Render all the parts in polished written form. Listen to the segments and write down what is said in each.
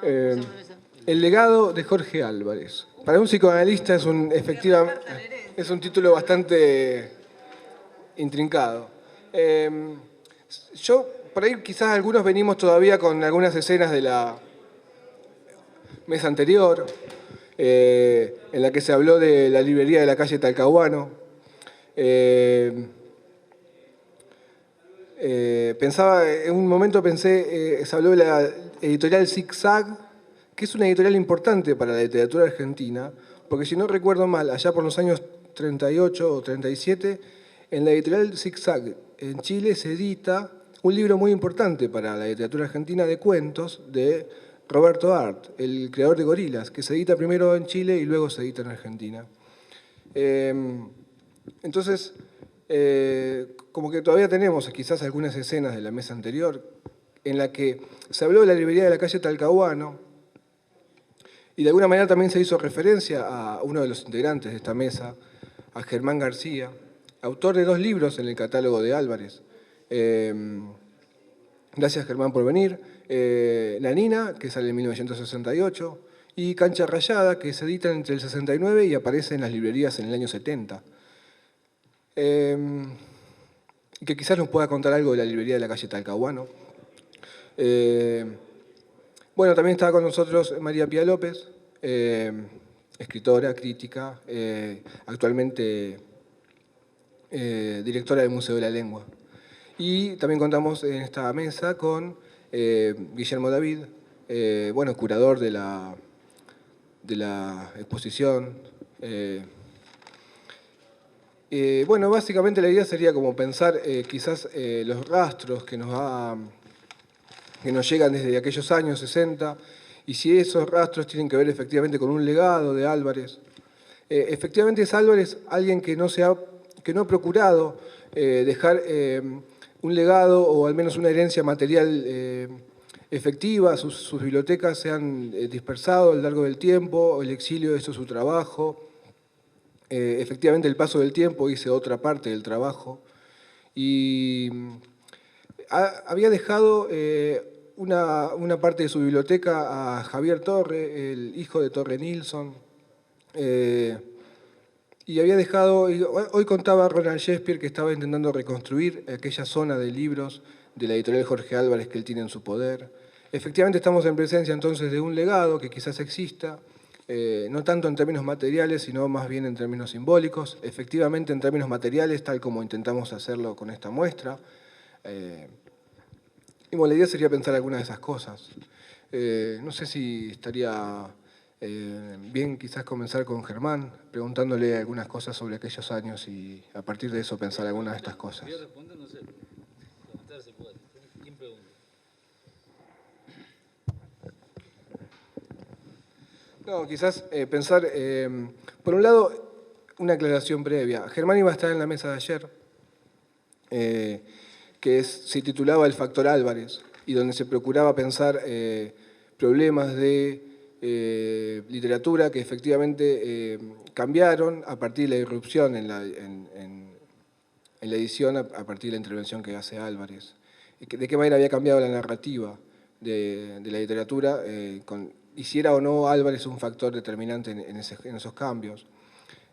Eh, El legado de Jorge Álvarez. Para un psicoanalista es un título bastante intrincado. Yo, por ahí quizás algunos venimos todavía con algunas escenas de la mesa anterior, en la que se habló de la librería de la calle Talcahuano. En un momento pensé, se habló de la editorial Zigzag, que es una editorial importante para la literatura argentina, porque si no recuerdo mal, allá por los años 38 o 37, en la editorial Zigzag en Chile se edita un libro muy importante para la literatura argentina de cuentos de Roberto Art, el creador de Gorilas, que se edita primero en Chile y luego se edita en Argentina. Entonces, como que todavía tenemos quizás algunas escenas de la mesa anterior en la que se habló de la librería de la calle Talcahuano y de alguna manera también se hizo referencia a uno de los integrantes de esta mesa, a Germán García, autor de 2 libros en el catálogo de Álvarez. Gracias, Germán, por venir. La Nina, que sale en 1968, y Cancha Rayada, que se edita entre el 69 y aparece en las librerías en el año 70. Que quizás nos pueda contar algo de la librería de la calle Talcahuano. Bueno, también estaba con nosotros María Pía López, escritora, crítica, actualmente directora del Museo de la Lengua. Y también contamos en esta mesa con Guillermo David, bueno, curador de la exposición. Bueno, básicamente la idea sería como pensar quizás los rastros que nos llegan desde aquellos años 60 y si esos rastros tienen que ver efectivamente con un legado de Álvarez. Efectivamente es Álvarez alguien que no ha procurado dejar un legado o al menos una herencia material efectiva. Sus bibliotecas se han dispersado a lo largo del tiempo, el exilio hizo su trabajo. Efectivamente el paso del tiempo hizo otra parte del trabajo y había dejado una parte de su biblioteca a Javier Torre, el hijo de Torre Nilsson, y había dejado, hoy contaba Ronald Shakespeare que estaba intentando reconstruir aquella zona de libros de la editorial Jorge Álvarez que él tiene en su poder. Efectivamente estamos en presencia entonces de un legado que quizás exista, no tanto en términos materiales, sino más bien en términos simbólicos. Efectivamente en términos materiales, tal como intentamos hacerlo con esta muestra. Y bueno, la idea sería pensar algunas de esas cosas. No sé si estaría bien quizás comenzar con Germán, preguntándole algunas cosas sobre aquellos años y a partir de eso pensar algunas de estas cosas. Yo respondo, no sé. Preguntar se puede. ¿Quién pregunta? No, quizás pensar, por un lado, una aclaración previa. Germán iba a estar en la mesa de ayer, se titulaba El Factor Álvarez, y donde se procuraba pensar problemas de literatura que efectivamente cambiaron a partir de la irrupción en la edición, a partir de la intervención que hace Álvarez. De qué manera había cambiado la narrativa de la literatura, y si era o no Álvarez un factor determinante en esos cambios.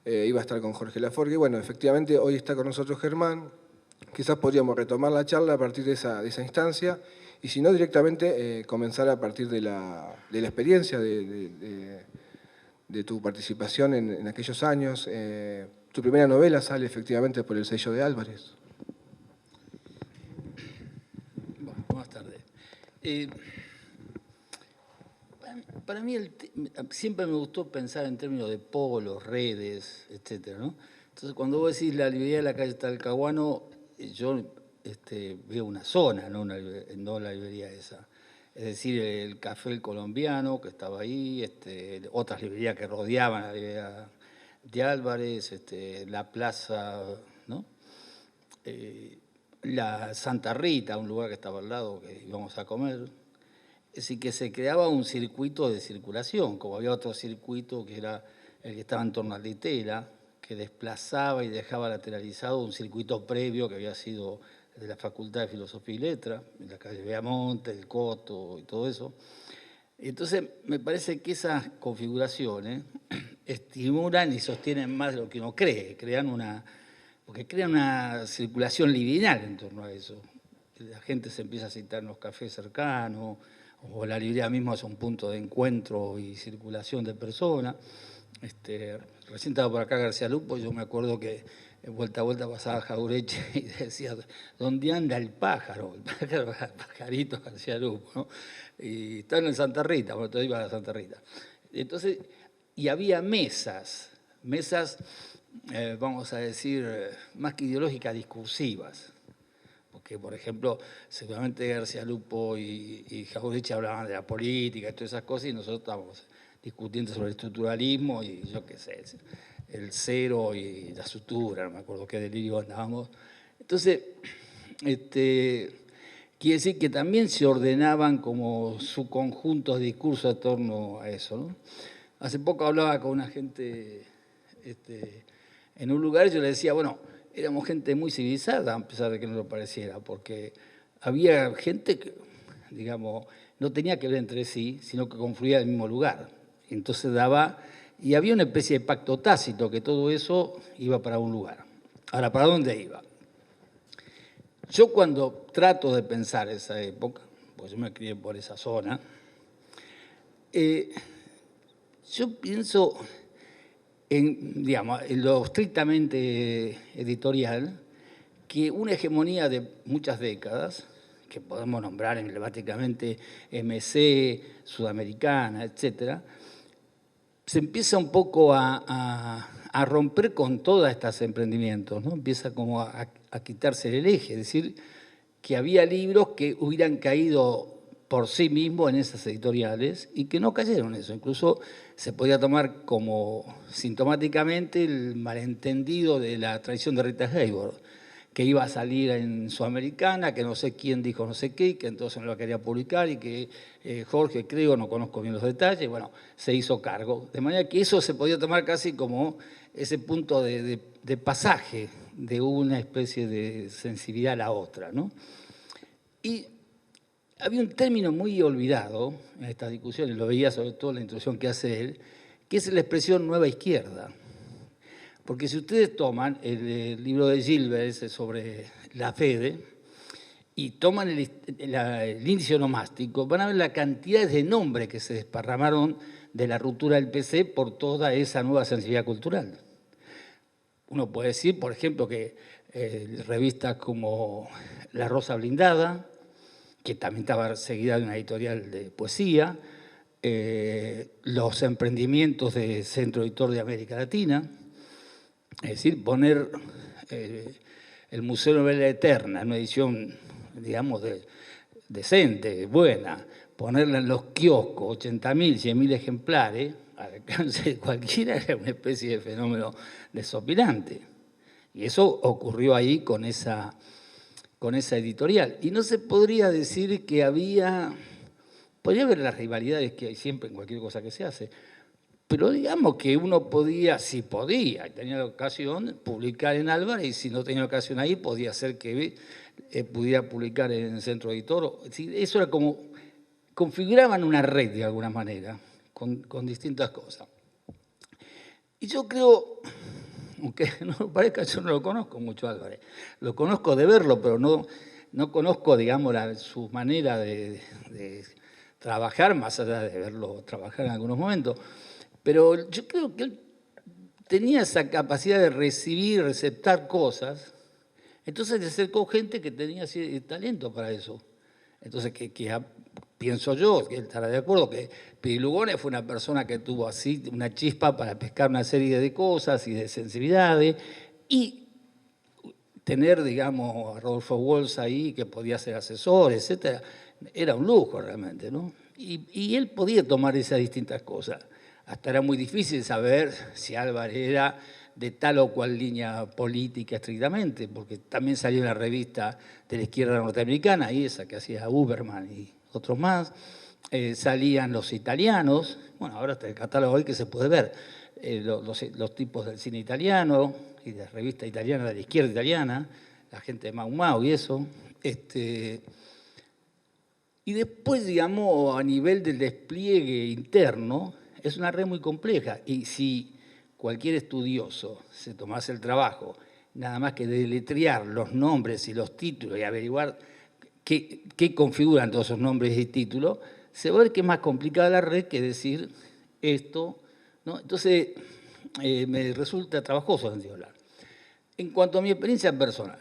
Iba a estar con Jorge Laforgue. Bueno, efectivamente hoy está con nosotros Germán. Quizás podríamos retomar la charla a partir de esa instancia y si no directamente comenzar a partir de la experiencia de tu participación en aquellos años. Tu primera novela sale efectivamente por el sello de Álvarez. Bueno, buenas tardes. Para mí siempre me gustó pensar en términos de polos, redes, etcétera, ¿no? Entonces, cuando vos decís la librería de la calle Talcahuano, yo veo una zona, no la librería esa. Es decir, el Café El Colombiano, que estaba ahí, otras librerías que rodeaban la librería de Álvarez, la plaza, ¿no? La Santa Rita, un lugar que estaba al lado, que íbamos a comer. Es decir, que se creaba un circuito de circulación, como había otro circuito que era el que estaba en torno a Litera, que desplazaba y dejaba lateralizado un circuito previo que había sido de la Facultad de Filosofía y Letras, en la calle Beamonte, el Coto y todo eso. Entonces, me parece que esas configuraciones estimulan y sostienen más de lo que uno cree, porque crean una circulación liminal en torno a eso. La gente se empieza a citar en los cafés cercanos, o la librería misma es un punto de encuentro y circulación de personas. Recién estaba por acá García Lupo, yo me acuerdo que vuelta a vuelta pasaba Jaureche y decía, ¿dónde anda el pájaro? El pajarito García Lupo, ¿no? Y están en Santa Rita, bueno, todavía iba a Santa Rita. Entonces, y había mesas, vamos a decir, más que ideológicas, discursivas. Porque, por ejemplo, seguramente García Lupo y Jaureche hablaban de la política y todas esas cosas, y nosotros estábamos discutiendo sobre el estructuralismo y yo qué sé, el cero y la sutura, no me acuerdo qué delirio andábamos. Entonces, quiere decir que también se ordenaban como su conjunto de discursos en torno a eso, ¿no? Hace poco hablaba con una gente en un lugar y yo le decía, bueno, éramos gente muy civilizada, a pesar de que no lo pareciera, porque había gente que, digamos, no tenía que ver entre sí, sino que confluía en el mismo lugar. Entonces y había una especie de pacto tácito, que todo eso iba para un lugar. Ahora, ¿para dónde iba? Yo cuando trato de pensar esa época, pues yo me crié por esa zona, yo pienso digamos, en lo estrictamente editorial, que una hegemonía de muchas décadas, que podemos nombrar emblemáticamente MC, Sudamericana, etcétera, se empieza un poco a romper con todos estos emprendimientos, ¿no? Empieza como a quitarse el eje, es decir, que había libros que hubieran caído por sí mismos en esas editoriales y que no cayeron en eso. Incluso se podía tomar como sintomáticamente el malentendido de la traición de Rita Hayworth, que iba a salir en Sudamericana, que no sé quién dijo no sé qué, que entonces no la quería publicar y que Jorge, creo, no conozco bien los detalles, bueno, se hizo cargo. De manera que eso se podía tomar casi como ese punto de pasaje de una especie de sensibilidad a la otra, ¿no? Y había un término muy olvidado en estas discusiones, lo veía sobre todo en la introducción que hace él, que es la expresión nueva izquierda. Porque si ustedes toman el libro de Gilbert ese sobre la Fede y toman el índice onomástico, van a ver la cantidad de nombres que se desparramaron de la ruptura del PC por toda esa nueva sensibilidad cultural. Uno puede decir, por ejemplo, que revistas como La Rosa Blindada, que también estaba seguida de una editorial de poesía, los emprendimientos de Centro Editor de América Latina, es decir, poner el Museo de Novela Eterna en una edición, digamos, decente, buena, ponerla en los kioscos, 80.000, 100.000 ejemplares, al alcance de cualquiera, era una especie de fenómeno desopilante. Y eso ocurrió ahí con esa editorial. Y no se podría decir que podría haber las rivalidades que hay siempre en cualquier cosa que se hace, pero digamos que uno podía, si podía, tenía la ocasión, publicar en Álvarez, y si no tenía ocasión ahí, podía ser que pudiera publicar en el Centro Editor. Eso era como, configuraban una red de alguna manera, con distintas cosas. Y yo creo, aunque no me parezca, yo no lo conozco mucho Álvarez, lo conozco de verlo, pero no conozco, digamos, su manera de trabajar, más allá de verlo trabajar en algunos momentos. Pero yo creo que él tenía esa capacidad de recibir, receptar cosas. Entonces se acercó gente que tenía talento para eso. Entonces, pienso yo, que él estará de acuerdo, que Pidi Lugones fue una persona que tuvo así una chispa para pescar una serie de cosas y de sensibilidades. Y tener, digamos, a Rodolfo Walsh ahí, que podía ser asesor, etcétera, era un lujo realmente, ¿no? Y él podía tomar esas distintas cosas. Hasta era muy difícil saber si Álvarez era de tal o cual línea política estrictamente, porque también salió en la revista de la izquierda norteamericana, y esa que hacía Uberman y otros más. Salían los italianos, bueno, ahora está el catálogo hoy que se puede ver, los tipos del cine italiano y de revista italiana, de la izquierda italiana, la gente de Mau Mau y eso. Y después, digamos, a nivel del despliegue interno, es una red muy compleja. Y si cualquier estudioso se tomase el trabajo, nada más que de deletrear los nombres y los títulos y averiguar qué configuran todos esos nombres y títulos, se va a ver que es más complicada la red que decir esto, ¿no? Entonces, me resulta trabajoso en hablar. En cuanto a mi experiencia personal,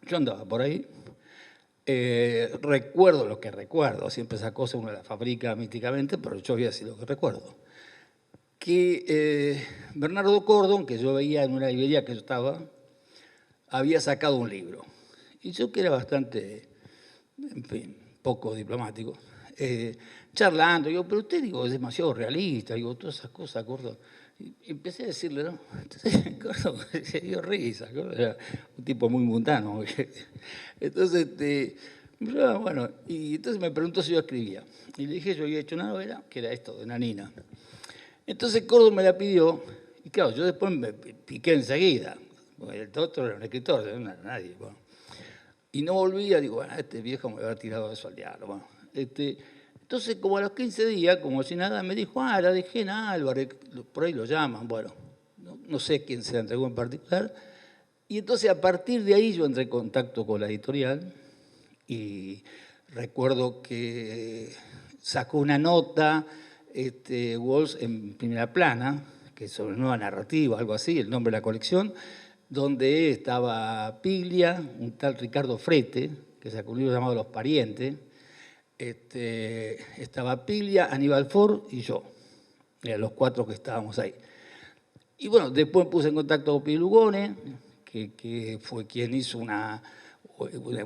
yo andaba por ahí, recuerdo lo que recuerdo, siempre esa cosa uno la fabrica míticamente, pero yo voy a decir lo que recuerdo. Que Bernardo Cordon, que yo veía en una librería que yo estaba, había sacado un libro. Y yo, que era bastante, en fin, poco diplomático, charlando, digo, pero usted, digo, es demasiado realista, digo, todas esas cosas, Cordon. Y empecé a decirle, ¿no? Entonces, Cordon se dio risa, Cordon era un tipo muy mundano. Entonces, bueno, y entonces me preguntó si yo escribía. Y le dije, yo había hecho una novela, que era esto, de Nanina. Entonces Córdoba me la pidió, y claro, yo después me piqué enseguida, porque el otro era un escritor, no era nadie. Bueno. Y no volvía, digo, bueno, este viejo me había tirado eso al diablo. Bueno. Entonces, como a los 15 días, como si nada, me dijo, la dejé en Álvarez, por ahí lo llaman, bueno, no sé quién se la entregó en particular. Y entonces, a partir de ahí, yo entré en contacto con la editorial, y recuerdo que sacó una nota, Walsh, en Primera Plana, que es sobre nueva narrativa, algo así, el nombre de la colección, donde estaba Piglia, un tal Ricardo Frete, que sacó un libro llamado Los Parientes, estaba Piglia, Aníbal Ford y yo, eran los 4 que estábamos ahí. Y bueno, después me puse en contacto con Pío Lugone, que fue quien hizo una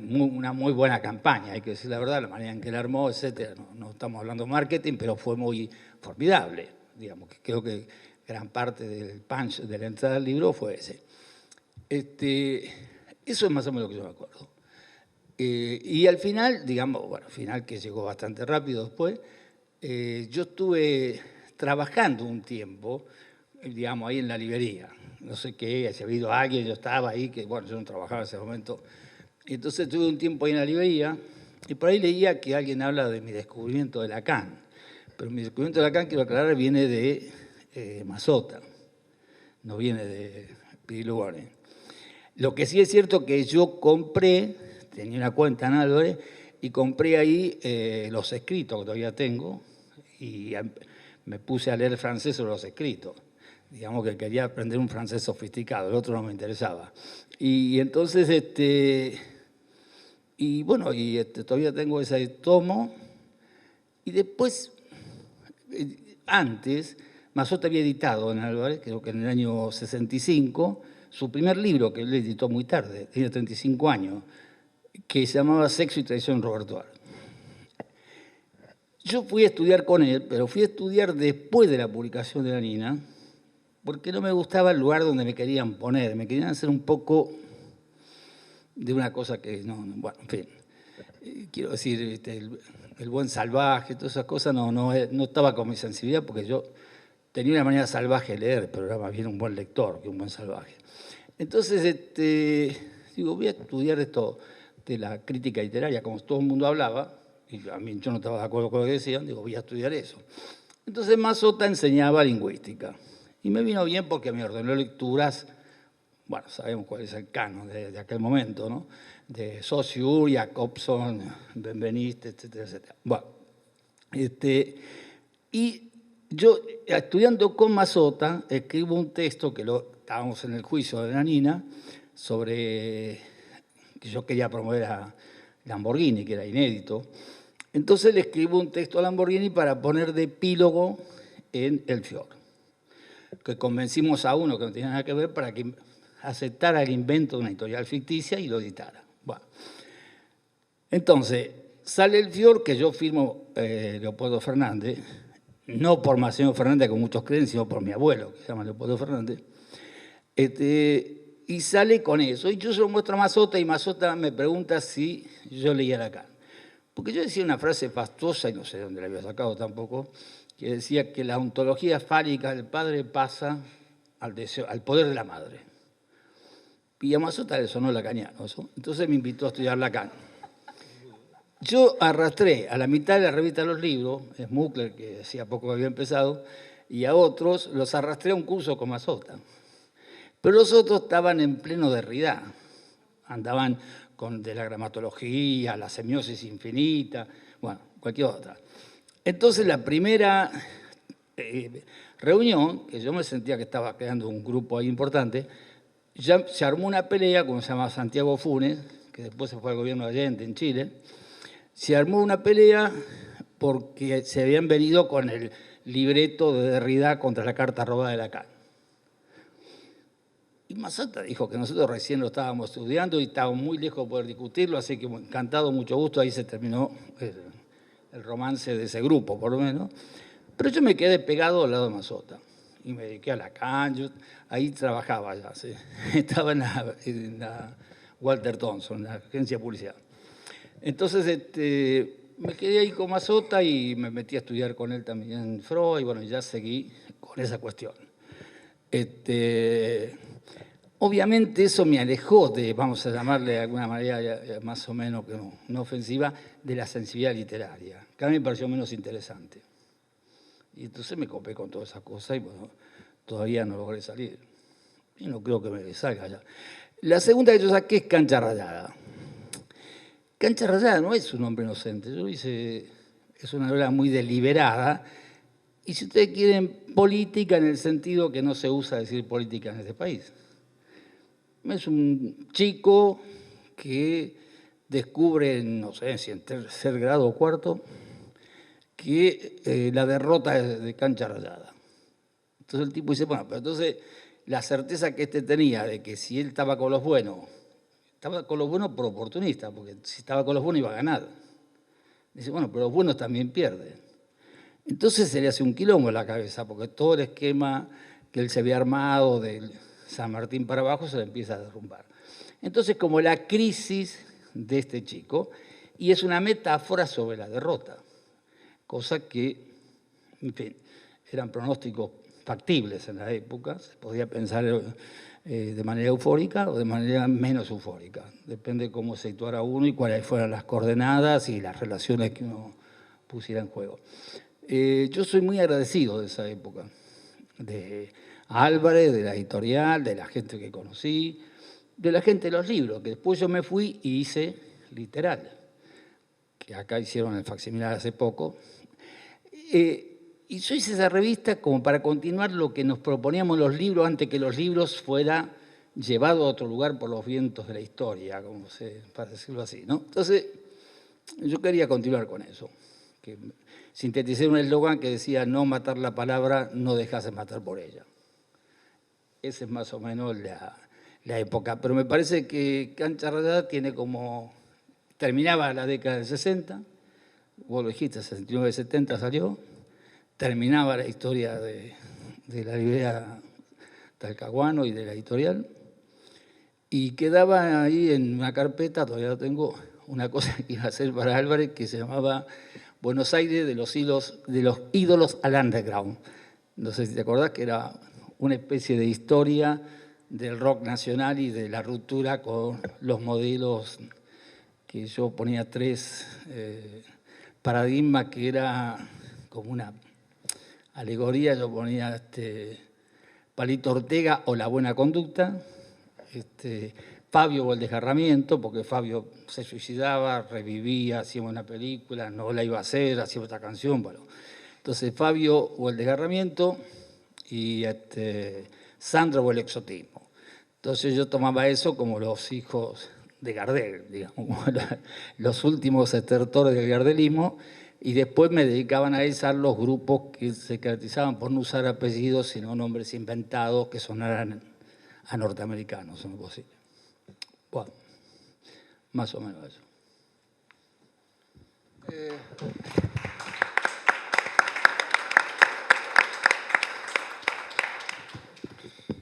muy buena campaña, hay que decir la verdad, la manera en que la armó, etcétera. No estamos hablando de marketing, pero fue muy formidable. Digamos, que creo que gran parte del punch de la entrada del libro fue ese. Eso es más o menos lo que yo me acuerdo. Y al final, digamos, bueno, final que llegó bastante rápido después, yo estuve trabajando un tiempo, digamos, ahí en la librería. No sé qué, si ha habido alguien, yo estaba ahí, que bueno, yo no trabajaba en ese momento. Entonces tuve un tiempo ahí en la librería y por ahí leía que alguien habla de mi descubrimiento de Lacan. Pero mi descubrimiento de Lacan, quiero aclarar, viene de Mazota, no viene de Pirilugone. Lo que sí es cierto que yo compré, tenía una cuenta en Álvarez, y compré ahí los escritos que todavía tengo, y me puse a leer francés sobre los escritos. Digamos que quería aprender un francés sofisticado, el otro no me interesaba. Y entonces, y bueno, y todavía tengo ese tomo. Y después, antes, Mazzotta había editado en Álvarez, creo que en el año 65, su primer libro, que él editó muy tarde, tenía 35 años, que se llamaba Sexo y Traición Roberto Ar. Yo fui a estudiar con él, pero fui a estudiar después de la publicación de La Nina, porque no me gustaba el lugar donde me querían poner, me querían hacer un poco de una cosa que bueno, en fin. Quiero decir, el buen salvaje, todas esas cosas no estaba con mi sensibilidad, porque yo tenía una manera salvaje de leer, pero era más bien un buen lector que un buen salvaje. Entonces, digo, voy a estudiar esto de la crítica literaria, como todo el mundo hablaba, y a mí yo no estaba de acuerdo con lo que decían, digo, voy a estudiar eso. Entonces Mazzotta enseñaba lingüística, y me vino bien porque me ordenó lecturas, bueno, sabemos cuál es el canon de aquel momento, ¿no? De Saussure, Jacobson, Benveniste, etcétera, etcétera. Bueno, y yo, estudiando con Mazzotta, escribo un texto que estábamos en el juicio de Nanina, sobre que yo quería promover a Lamborghini, que era inédito. Entonces le escribo un texto a Lamborghini para poner de epílogo en El Fior, que convencimos a uno que no tenía nada que ver para que aceptara el invento de una editorial ficticia y lo editara. Bueno. Entonces, sale El Fior, que yo firmo Leopoldo Fernández, no por Maceo Fernández, como muchos creen, sino por mi abuelo, que se llama Leopoldo Fernández, y sale con eso. Y yo se lo muestro a Mazzotta, y Mazzotta me pregunta si yo leía Lacan. Porque yo decía una frase fastuosa, y no sé de dónde la había sacado tampoco, que decía que la ontología fálica del padre pasa al poder de la madre. Y a Mazzotta le sonó lacaniano eso. Entonces me invitó a estudiar Lacan. Yo arrastré a la mitad de la revista Los Libros, Smuggler, que hacía poco había empezado, y a otros los arrastré a un curso con Mazota. Pero los otros estaban en pleno Derrida. Andaban con de la gramatología, la semiosis infinita, bueno, cualquier otra. Entonces la primera reunión, que yo me sentía que estaba creando un grupo ahí importante, ya se armó una pelea, como se llama Santiago Funes, que después se fue al gobierno de Allende en Chile. Se armó una pelea porque se habían venido con el libreto de Derrida contra la carta robada de Lacan. Y Mazota dijo que nosotros recién lo estábamos estudiando y estábamos muy lejos de poder discutirlo, así que encantado, mucho gusto, ahí se terminó el romance de ese grupo, por lo menos. Pero yo me quedé pegado al lado de Mazota y me dediqué a Lacan, yo ahí trabajaba ya, ¿sí? Estaba en la Walter Thompson, en la agencia de publicidad. Entonces me quedé ahí con Mazota y me metí a estudiar con él también Freud, y bueno, ya seguí con esa cuestión. Obviamente eso me alejó de, vamos a llamarle de alguna manera más o menos no ofensiva, de la sensibilidad literaria, que a mí me pareció menos interesante. Y entonces me copé con todas esas cosas y bueno, todavía no logré salir. Y no creo que me salga ya. La segunda que yo saqué es Cancha Rayada. Cancha Rayada no es un hombre inocente, yo hice, es una novela muy deliberada. Y si ustedes quieren, política en el sentido que no se usa decir política en este país. Es un chico que descubre, no sé si en tercer grado o cuarto, que la derrota es de Cancha Rayada. Entonces el tipo dice, bueno, pero entonces la certeza que este tenía de que si él estaba con los buenos por oportunista, porque si estaba con los buenos iba a ganar. Dice, bueno, pero los buenos también pierden. Entonces se le hace un quilombo en la cabeza, porque todo el esquema que él se había armado del San Martín para abajo se le empieza a derrumbar. Entonces, como la crisis de este chico, y es una metáfora sobre la derrota, cosa que, en fin, eran pronósticos factibles en la época, se podía pensar de manera eufórica o de manera menos eufórica, depende de cómo se situara uno y cuáles fueran las coordenadas y las relaciones que uno pusiera en juego. Yo soy muy agradecido de esa época, de Álvarez, de la editorial, de la gente que conocí, de la gente de los libros, que después yo me fui y hice Literal, que acá hicieron el facsimilar hace poco. Y yo hice esa revista como para continuar lo que nos proponíamos los libros antes que los libros fuera llevado a otro lugar por los vientos de la historia, para decirlo así, ¿no? Entonces, yo quería continuar con eso. Que sinteticé un eslogan que decía, no matar la palabra, no dejarse matar por ella. Esa es más o menos la época. Pero me parece que Cancha Rayada tiene como... Terminaba la década del 60, vos lo dijiste, 69, 70 salió, terminaba la historia de la librería Talcahuano y de la editorial, y quedaba ahí en una carpeta, todavía lo tengo, una cosa que iba a hacer para Álvarez que se llamaba Buenos Aires de los ídolos al underground. No sé si te acordás que era una especie de historia del rock nacional y de la ruptura con los modelos, que yo ponía tres paradigmas, que era como una alegoría, yo ponía Palito Ortega o La Buena Conducta, Fabio o El Desgarramiento, porque Fabio se suicidaba, revivía, hacía una película, no la iba a hacer, hacía otra canción, bueno. Entonces Fabio o El Desgarramiento y Sandro o El Exotismo. Entonces yo tomaba eso como los hijos de Gardel, digamos, los últimos estertores del gardelismo, y después me dedicaban a analizar los grupos que se caracterizaban por no usar apellidos, sino nombres inventados que sonaran a norteamericanos, en lo posible. Bueno, más o menos eso.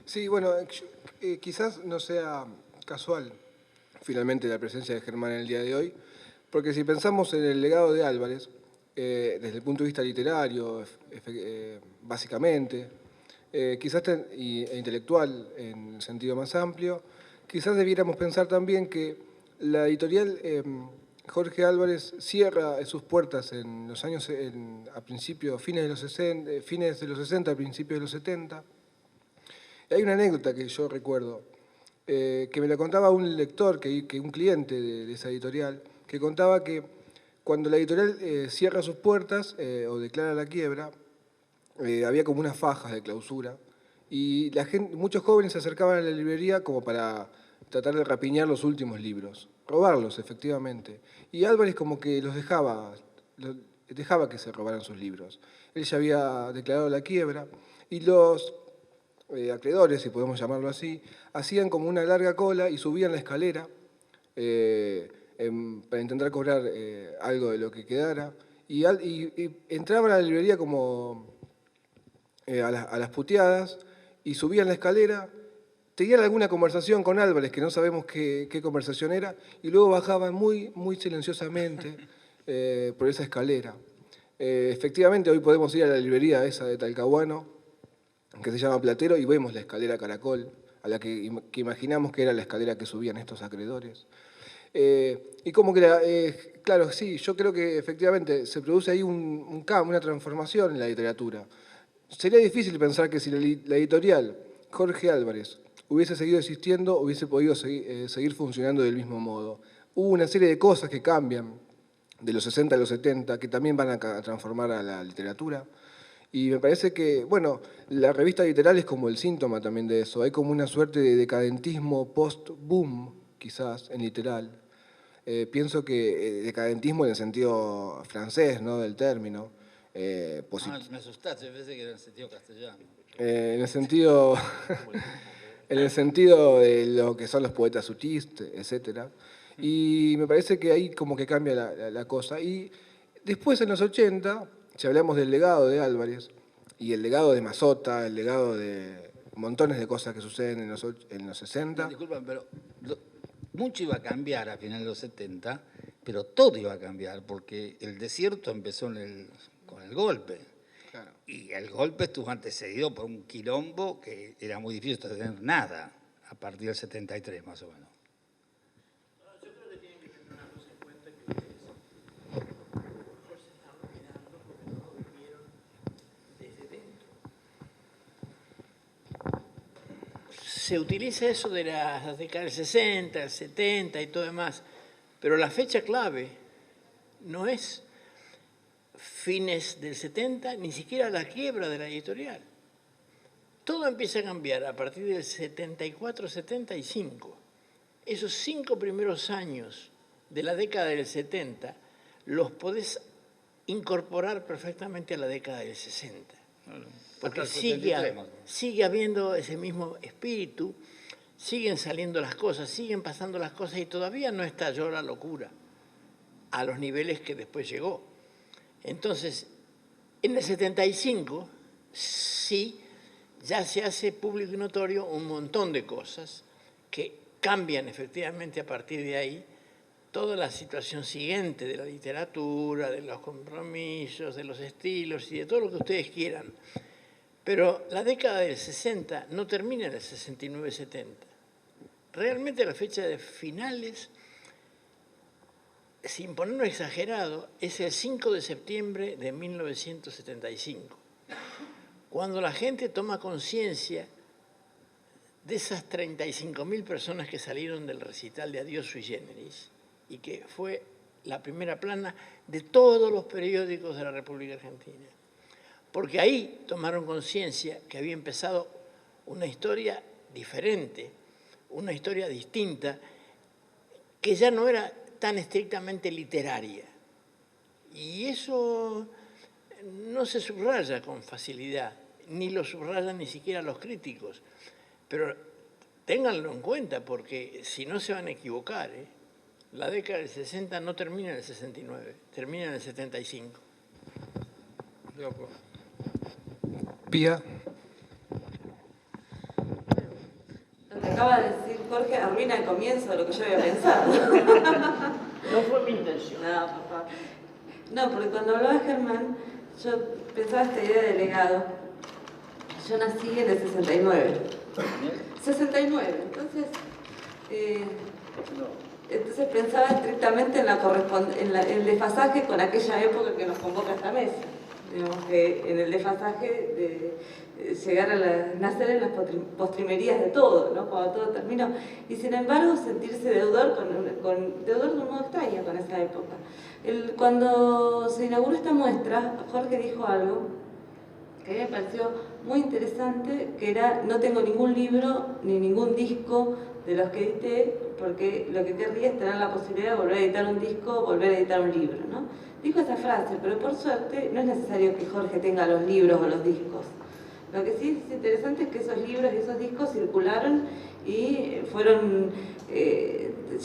Sí, bueno, quizás no sea casual finalmente la presencia de Germán en el día de hoy, porque si pensamos en el legado de Álvarez, desde el punto de vista literario, básicamente, quizás e intelectual en sentido más amplio, quizás debiéramos pensar también que la editorial Jorge Álvarez cierra sus puertas en los años, a principios, fines de los 60, a principios de los 70. Y hay una anécdota que yo recuerdo, que me la contaba un lector, un cliente de esa editorial, que contaba que cuando la editorial cierra sus puertas o declara la quiebra, había como unas fajas de clausura y muchos jóvenes se acercaban a la librería como para tratar de rapiñar los últimos libros, robarlos efectivamente. Y Álvarez como que dejaba que se robaran sus libros. Él ya había declarado la quiebra y los acreedores, si podemos llamarlo así, hacían como una larga cola y subían la escalera para intentar cobrar algo de lo que quedara. Y entraban a la librería como a las puteadas y subían la escalera, tenían alguna conversación con Álvarez, que no sabemos qué conversación era, y luego bajaban muy, muy silenciosamente por esa escalera. Efectivamente, hoy podemos ir a la librería esa de Talcahuano, que se llama Platero, y vemos la escalera Caracol, a la que imaginamos que era la escalera que subían estos acreedores. Y como que, claro, sí, yo creo que efectivamente se produce ahí una transformación en la literatura. Sería difícil pensar que si la editorial Jorge Álvarez hubiese seguido existiendo, hubiese podido seguir funcionando del mismo modo. Hubo una serie de cosas que cambian de los 60 a los 70, que también van a transformar a la literatura. Y me parece que, bueno, la revista literal es como el síntoma también de eso. Hay como una suerte de decadentismo post-boom, quizás, en literal. Pienso que decadentismo en el sentido francés, ¿no?, del término. Me asustaste, yo pensé que era en sentido castellano. En el sentido, en el sentido de lo que son los poetas sutistes, etc. Y me parece que ahí como que cambia la cosa. Y después en los 80, si hablamos del legado de Álvarez, y el legado de Mazota, el legado de montones de cosas que suceden en los 60. Disculpen, pero mucho iba a cambiar a finales de los 70, pero todo iba a cambiar, porque el desierto empezó con el golpe. Claro. Y el golpe estuvo antecedido por un quilombo que era muy difícil tener nada a partir del 73, más o menos. Yo creo que tienen que tener una cosa en cuenta que ustedes se están olvidando porque no lo vivieron desde dentro. Se utiliza eso de las décadas del 60, el 70 y todo demás, pero la fecha clave no es fines del 70, ni siquiera la quiebra de la editorial. Todo empieza a cambiar a partir del 74-75. Esos 5 primeros años de la década del 70 los podés incorporar perfectamente a la década del 60. Porque sigue habiendo ese mismo espíritu, siguen saliendo las cosas, siguen pasando las cosas y todavía no estalló la locura a los niveles que después llegó. Entonces, en el 75, sí, ya se hace público y notorio un montón de cosas que cambian efectivamente a partir de ahí toda la situación siguiente de la literatura, de los compromisos, de los estilos y de todo lo que ustedes quieran. Pero la década del 60 no termina en el 69-70. Realmente la fecha de finales, sin ponerlo exagerado, es el 5 de septiembre de 1975, cuando la gente toma conciencia de esas 35.000 personas que salieron del recital de Adiós Sui Generis y que fue la primera plana de todos los periódicos de la República Argentina. Porque ahí tomaron conciencia que había empezado una historia diferente, una historia distinta, que ya no era tan estrictamente literaria. Y eso no se subraya con facilidad, ni lo subrayan ni siquiera los críticos. Pero ténganlo en cuenta, porque si no se van a equivocar, ¿eh? La década del 60 no termina en el 69, termina en el 75. Pía. Lo que acaba de decir Jorge arruina el comienzo de lo que yo había pensado. No fue mi intención. No, por favor. No, porque cuando hablaba Germán, yo pensaba esta idea de legado. Yo nací en el 69. 69, entonces... Entonces pensaba estrictamente en el desfasaje con aquella época que nos convoca a esta mesa. Digamos que en el desfasaje de llegar a nacer en las postrimerías de todo, ¿no? Cuando todo terminó. Y sin embargo sentirse deudor, deudor de un modo extraño con esa época. Cuando se inauguró esta muestra, Jorge dijo algo que me pareció muy interesante, que era: no tengo ningún libro ni ningún disco de los que edité, porque lo que querría es tener la posibilidad de volver a editar un disco, volver a editar un libro, ¿no? Dijo esa frase, pero por suerte no es necesario que Jorge tenga los libros o los discos. Lo que sí es interesante es que esos libros y esos discos circularon y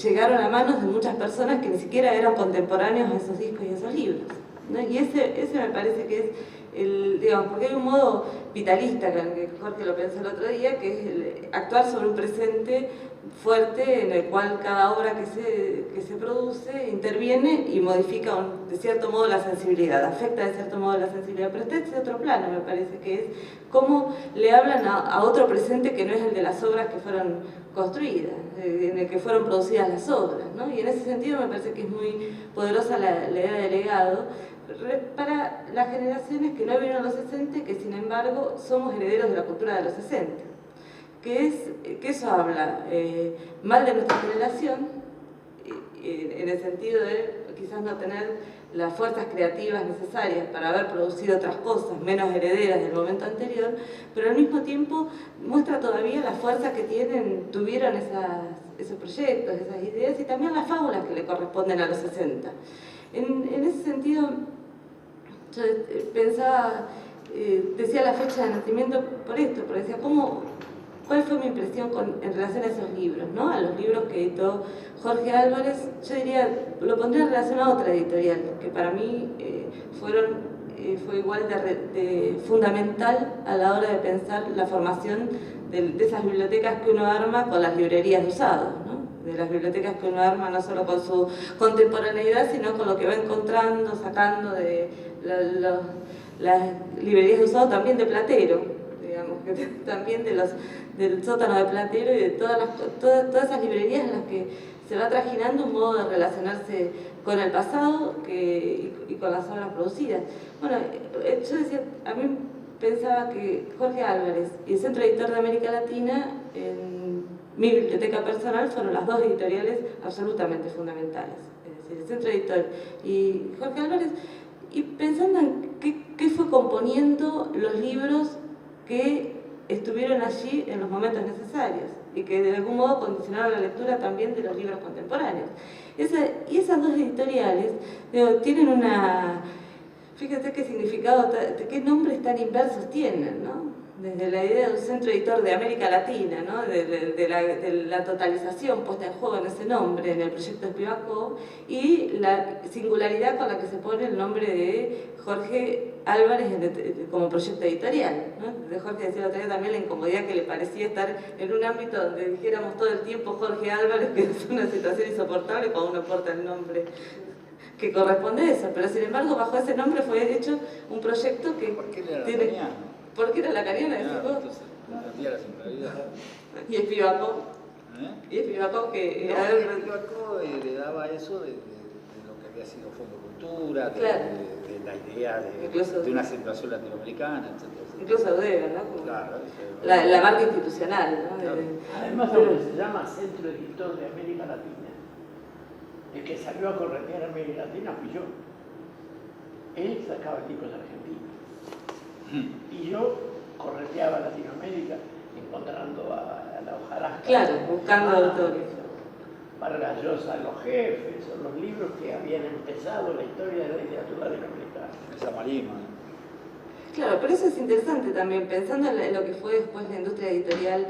llegaron a manos de muchas personas que ni siquiera eran contemporáneos a esos discos y esos libros, ¿no? Y ese me parece que es digamos, porque hay un modo vitalista, que Jorge lo pensó el otro día, que es actuar sobre un presente fuerte en el cual cada obra que se produce interviene y modifica de cierto modo la sensibilidad, afecta de cierto modo la sensibilidad, pero este es otro plano, me parece, que es cómo le hablan a otro presente que no es el de las obras que fueron construidas, en el que fueron producidas las obras, ¿no? Y en ese sentido me parece que es muy poderosa la idea de legado para las generaciones que no vivieron los 60, que sin embargo somos herederos de la cultura de los 60. Que eso habla mal de nuestra generación, en el sentido de quizás no tener las fuerzas creativas necesarias para haber producido otras cosas menos herederas del momento anterior, pero al mismo tiempo muestra todavía la fuerza que tuvieron esos proyectos, esas ideas, y también las fábulas que le corresponden a los 60. En ese sentido, yo pensaba, decía la fecha de nacimiento por esto, porque decía, ¿cuál fue mi impresión en relación a esos libros, ¿no? A los libros que editó Jorge Álvarez? Yo diría, lo pondría en relación a otra editorial, que para mí fue igual de fundamental a la hora de pensar la formación de esas bibliotecas que uno arma con las librerías de usados, ¿no? De las bibliotecas que uno arma no solo con su contemporaneidad, sino con lo que va encontrando, sacando de las librerías de usados, también de Platero, digamos, que también del sótano de Platero y de todas esas librerías en las que se va trajinando un modo de relacionarse con el pasado y con las obras producidas. Bueno, yo decía, a mí pensaba que Jorge Álvarez y el Centro Editor de América Latina, en mi biblioteca personal, fueron las dos editoriales absolutamente fundamentales. Es decir, el Centro Editor y Jorge Álvarez, y pensando en qué fue componiendo los libros que estuvieron allí en los momentos necesarios y que de algún modo condicionaron la lectura también de los libros contemporáneos. Y esas dos editoriales tienen fíjate qué significado, qué nombres tan inversos tienen, ¿no? Desde la idea de un centro editor de América Latina, ¿no? de la totalización puesta en juego en ese nombre, en el proyecto Spivakov, y la singularidad con la que se pone el nombre de Jorge Álvarez como proyecto editorial, ¿no? De Jorge decía el otro día también la incomodidad que le parecía estar en un ámbito donde dijéramos todo el tiempo Jorge Álvarez, que es una situación insoportable cuando uno porta el nombre que corresponde a eso, pero sin embargo bajo ese nombre fue hecho un proyecto que ¿Por qué era lacaniana? Entonces, entendía la singularidad. Y Spivakov. Y Spivakov que... Spivakov le daba eso de lo que había sido Fondo Cultura, claro, de la idea de una acentuación latinoamericana, etc. Incluso Eudeva, ¿no? Como claro, la marca institucional, ¿no? Claro. Además, ahora se llama Centro Editor de América Latina. El que salió a corretear América Latina fui yo. Él sacaba libros argentinos. Y yo correteaba Latinoamérica encontrando a la hojarasca. Claro, buscando autores. Vargas Llosa, Los Jefes, son los libros que habían empezado la historia de la literatura latinoamericana. Esa Marima. Claro, pero eso es interesante también, pensando en lo que fue después la industria editorial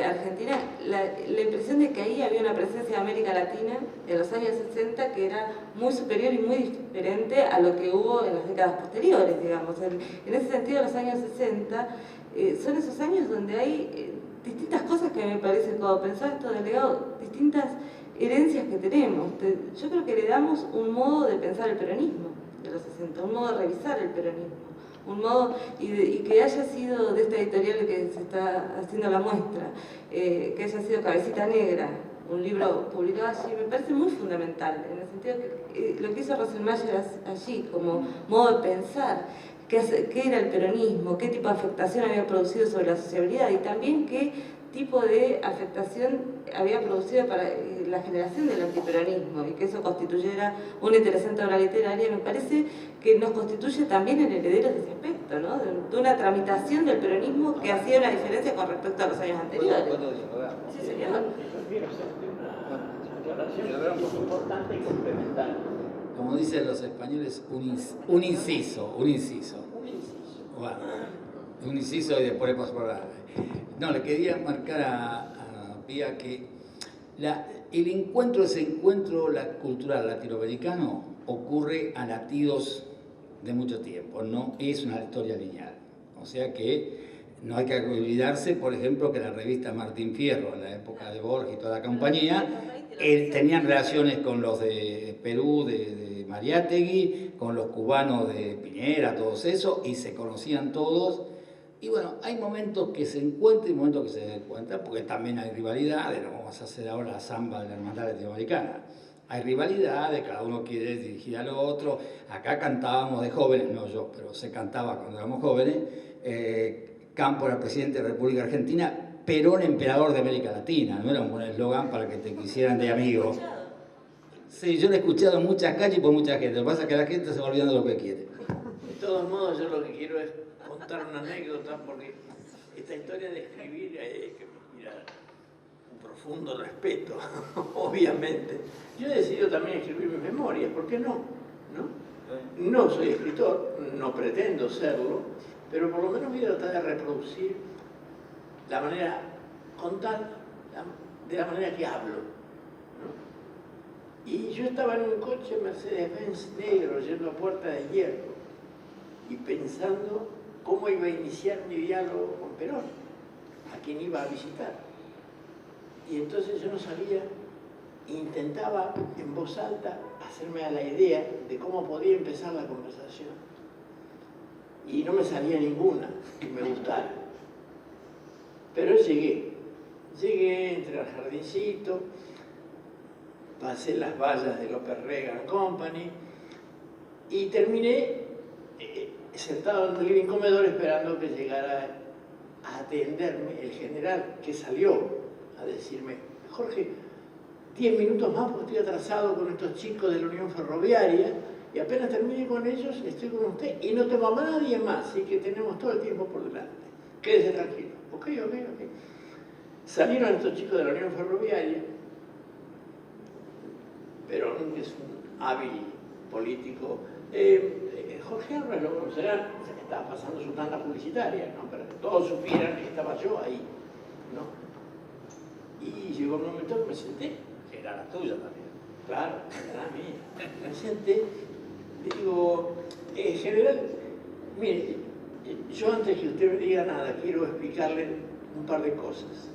argentina, la impresión de que ahí había una presencia de América Latina en los años 60 que era muy superior y muy diferente a lo que hubo en las décadas posteriores, digamos. En ese sentido, los años 60 son esos años donde hay distintas cosas que me parece, cuando pensaba esto del legado, distintas herencias que tenemos. Yo creo que heredamos un modo de pensar el peronismo de los 60, un modo de revisar el peronismo, un modo, y que haya sido de esta editorial que se está haciendo la muestra, que haya sido Cabecita Negra, un libro publicado allí, me parece muy fundamental, en el sentido que lo que hizo Rosselmayer allí, como modo de pensar, qué era el peronismo, qué tipo de afectación había producido sobre la sociabilidad y también qué tipo de afectación había producido para la generación del antiperonismo y que eso constituyera una interesante obra literaria, me parece que nos constituye también en herederos de ese aspecto, ¿no? De una tramitación del peronismo que hacía una diferencia con respecto a los años anteriores. Sí, señor. Quiero hacerte una aclaración que es importante y complementaria. Como dicen los españoles, un inciso. Bueno, un inciso y después paso por la... No, le quería marcar a Pía que ese encuentro cultural latinoamericano ocurre a latidos de mucho tiempo, no es una historia lineal. O sea que no hay que olvidarse, por ejemplo, que la revista Martín Fierro, en la época de Borges y toda la compañía, tenían relaciones con los de Perú, de Mariátegui, con los cubanos de Piñera, todos esos, y se conocían todos. Y bueno, hay momentos que se encuentran y momentos que se encuentran, porque también hay rivalidades, no vamos a hacer ahora la samba de la hermandad latinoamericana. Hay rivalidades, cada uno quiere dirigir al otro. Acá cantábamos de jóvenes, no yo, pero se cantaba cuando éramos jóvenes. Campo era presidente de la República Argentina, Perón emperador de América Latina, no era un buen eslogan para que te quisieran de amigo. Sí, yo lo he escuchado en muchas calles y por mucha gente, lo que pasa es que la gente se va olvidando lo que quiere. De todos modos, yo lo que quiero es contar una anécdota, porque esta historia de escribir hay que mirar un profundo respeto, obviamente. Yo he decidido también escribir mis memorias, ¿por qué no? No soy escritor, no pretendo serlo, pero por lo menos voy a tratar de reproducir la manera, contar de la manera que hablo, ¿no? Y yo estaba en un coche Mercedes-Benz negro yendo a Puerta de Hierro y pensando cómo iba a iniciar mi diálogo con Perón, a quien iba a visitar. Y entonces yo no sabía, intentaba en voz alta hacerme a la idea de cómo podía empezar la conversación. Y no me salía ninguna que me gustara. Pero llegué, entré al jardincito, pasé las vallas de López Reagan Company y terminé sentado en el living comedor esperando que llegara a atenderme el general, que salió a decirme: Jorge, 10 minutos más porque estoy atrasado con estos chicos de la Unión Ferroviaria y apenas termine con ellos estoy con usted y no tengo a nadie más, así que tenemos todo el tiempo por delante. Quédese tranquilo. Ok. Salieron estos chicos de la Unión Ferroviaria. Perón, que es un hábil político. Jorge Álvarez lo conocerán, estaba pasando su tanda publicitaria, ¿no? Para que todos supieran que estaba yo ahí, ¿no? Y llegó un momento que me senté, que era la tuya también. Claro, era la mía. Me senté y digo, general, mire, yo antes que usted me diga nada, quiero explicarle un par de cosas.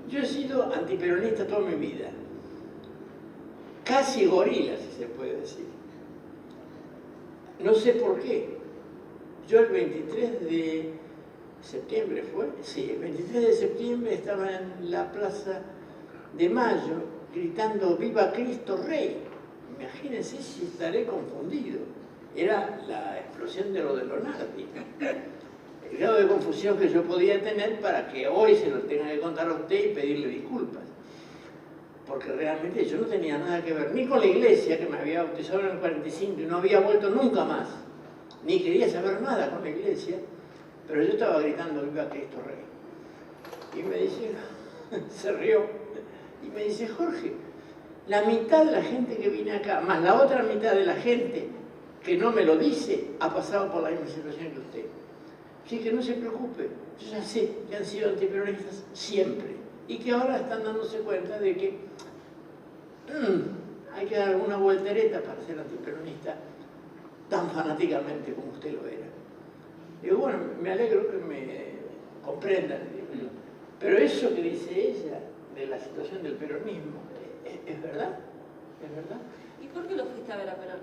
Yo he sido antiperonista toda mi vida, casi gorila, si se puede decir. No sé por qué. Yo el 23 de septiembre fue, sí, el 23 de septiembre estaba en la Plaza de Mayo gritando ¡Viva Cristo Rey! Imagínense si estaré confundido. Era la explosión de lo de Lonardi. El grado de confusión que yo podía tener para que hoy se lo tenga que contar a usted y pedirle disculpas. Porque realmente yo no tenía nada que ver ni con la iglesia, que me había bautizado en el 45 y no había vuelto nunca más, ni quería saber nada con la iglesia, pero yo estaba gritando ¡Viva Cristo Rey! Y me dice, se rió, y me dice: Jorge, la mitad de la gente que viene acá, más la otra mitad de la gente que no me lo dice, ha pasado por la misma situación que usted. Así que no se preocupe, yo ya sé que han sido antiperonistas siempre, y que ahora están dándose cuenta de que hay que dar alguna voltereta para ser antiperonista tan fanáticamente como usted lo era. Digo, bueno, me alegro que me comprendan, pero eso que dice ella de la situación del peronismo, ¿es verdad? ¿Es verdad? ¿Y por qué lo fuiste a ver a Perón?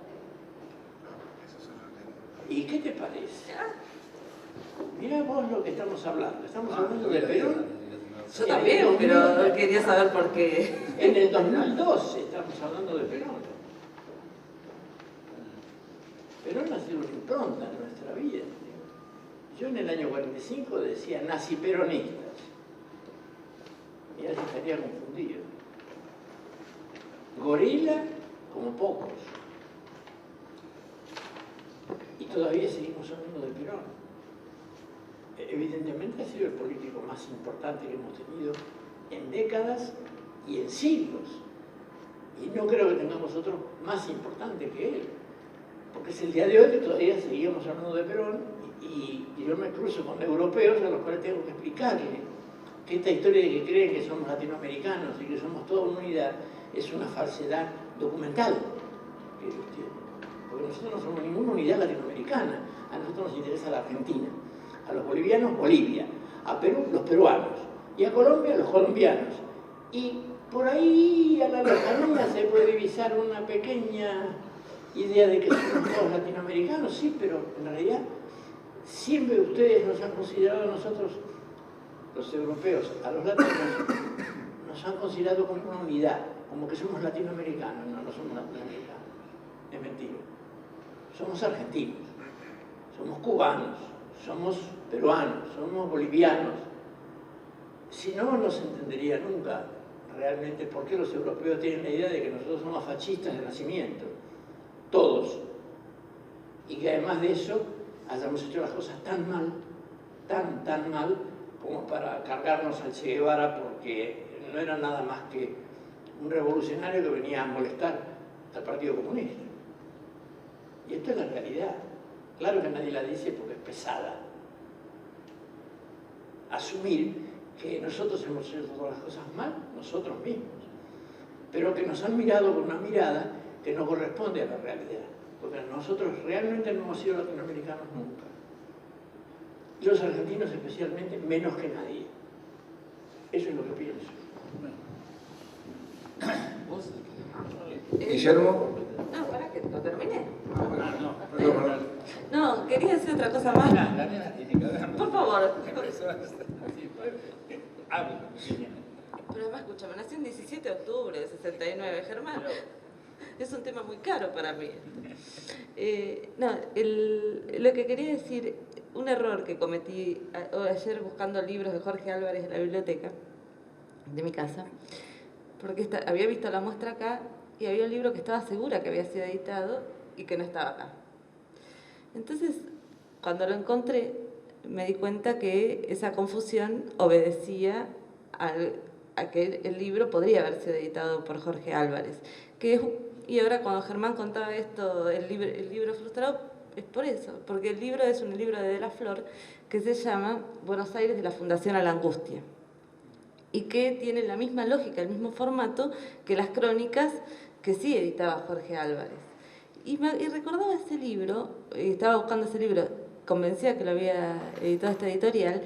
¿Y qué te parece? Mirá vos lo que estamos hablando. Estamos hablando de Perón. Yo también, pero quería saber por qué. En el 2012 estamos hablando de Perón. Perón ha sido una impronta en nuestra vida. Yo en el año 45 decía nazi-peronistas. Y ahora estaría confundido. Gorila como pocos. Y todavía seguimos hablando de Perón. Evidentemente ha sido el político más importante que hemos tenido en décadas y en siglos. Y no creo que tengamos otro más importante que él. Porque es el día de hoy que todavía seguimos hablando de Perón y yo me cruzo con europeos a los cuales tengo que explicarle que esta historia de que creen que somos latinoamericanos y que somos toda una unidad es una falsedad documental que ellos tienen. Porque nosotros no somos ninguna unidad latinoamericana. A nosotros nos interesa la Argentina. A los bolivianos, Bolivia. A Perú, los peruanos. Y a Colombia, los colombianos. Y por ahí, a la lejanía, se puede divisar una pequeña idea de que somos todos latinoamericanos, sí, pero en realidad siempre ustedes nos han considerado a nosotros, los europeos, a los latinos, nos han considerado como una unidad, como que somos latinoamericanos. No, no somos latinoamericanos. Es mentira. Somos argentinos, somos cubanos, somos peruanos, somos bolivianos. Si no, no se entendería nunca realmente por qué los europeos tienen la idea de que nosotros somos fascistas de nacimiento. Todos. Y que además de eso hayamos hecho las cosas tan mal, tan mal, como para cargarnos al Che Guevara porque no era nada más que un revolucionario que venía a molestar al Partido Comunista. Y esto es la realidad. Claro que nadie la dice porque es pesada. Asumir que nosotros hemos hecho todas las cosas mal, nosotros mismos, pero que nos han mirado con una mirada que no corresponde a la realidad, porque nosotros realmente no hemos sido latinoamericanos nunca. Y los argentinos especialmente, menos que nadie. Eso es lo que pienso. Guillermo. No, para que lo terminé. Perdón. No, quería decir otra cosa más. La nena tiene que ver. Por favor. Habla. Pero además, escúchame, nací el 17 de octubre de 69, Germán. Es un tema muy caro para mí. Lo que quería decir, un error que cometí ayer buscando libros de Jorge Álvarez en la biblioteca de mi casa, porque había visto la muestra acá y había un libro que estaba segura que había sido editado y que no estaba acá. Entonces, cuando lo encontré, me di cuenta que esa confusión obedecía a que el libro podría haber sido editado por Jorge Álvarez. Y ahora cuando Germán contaba esto, el libro frustrado, es por eso, porque el libro es un libro de la Flor que se llama Buenos Aires de la Fundación a la Angustia, y que tiene la misma lógica, el mismo formato que las crónicas que sí editaba Jorge Álvarez. Y recordaba ese libro, estaba buscando ese libro, convencida que lo había editado esta editorial,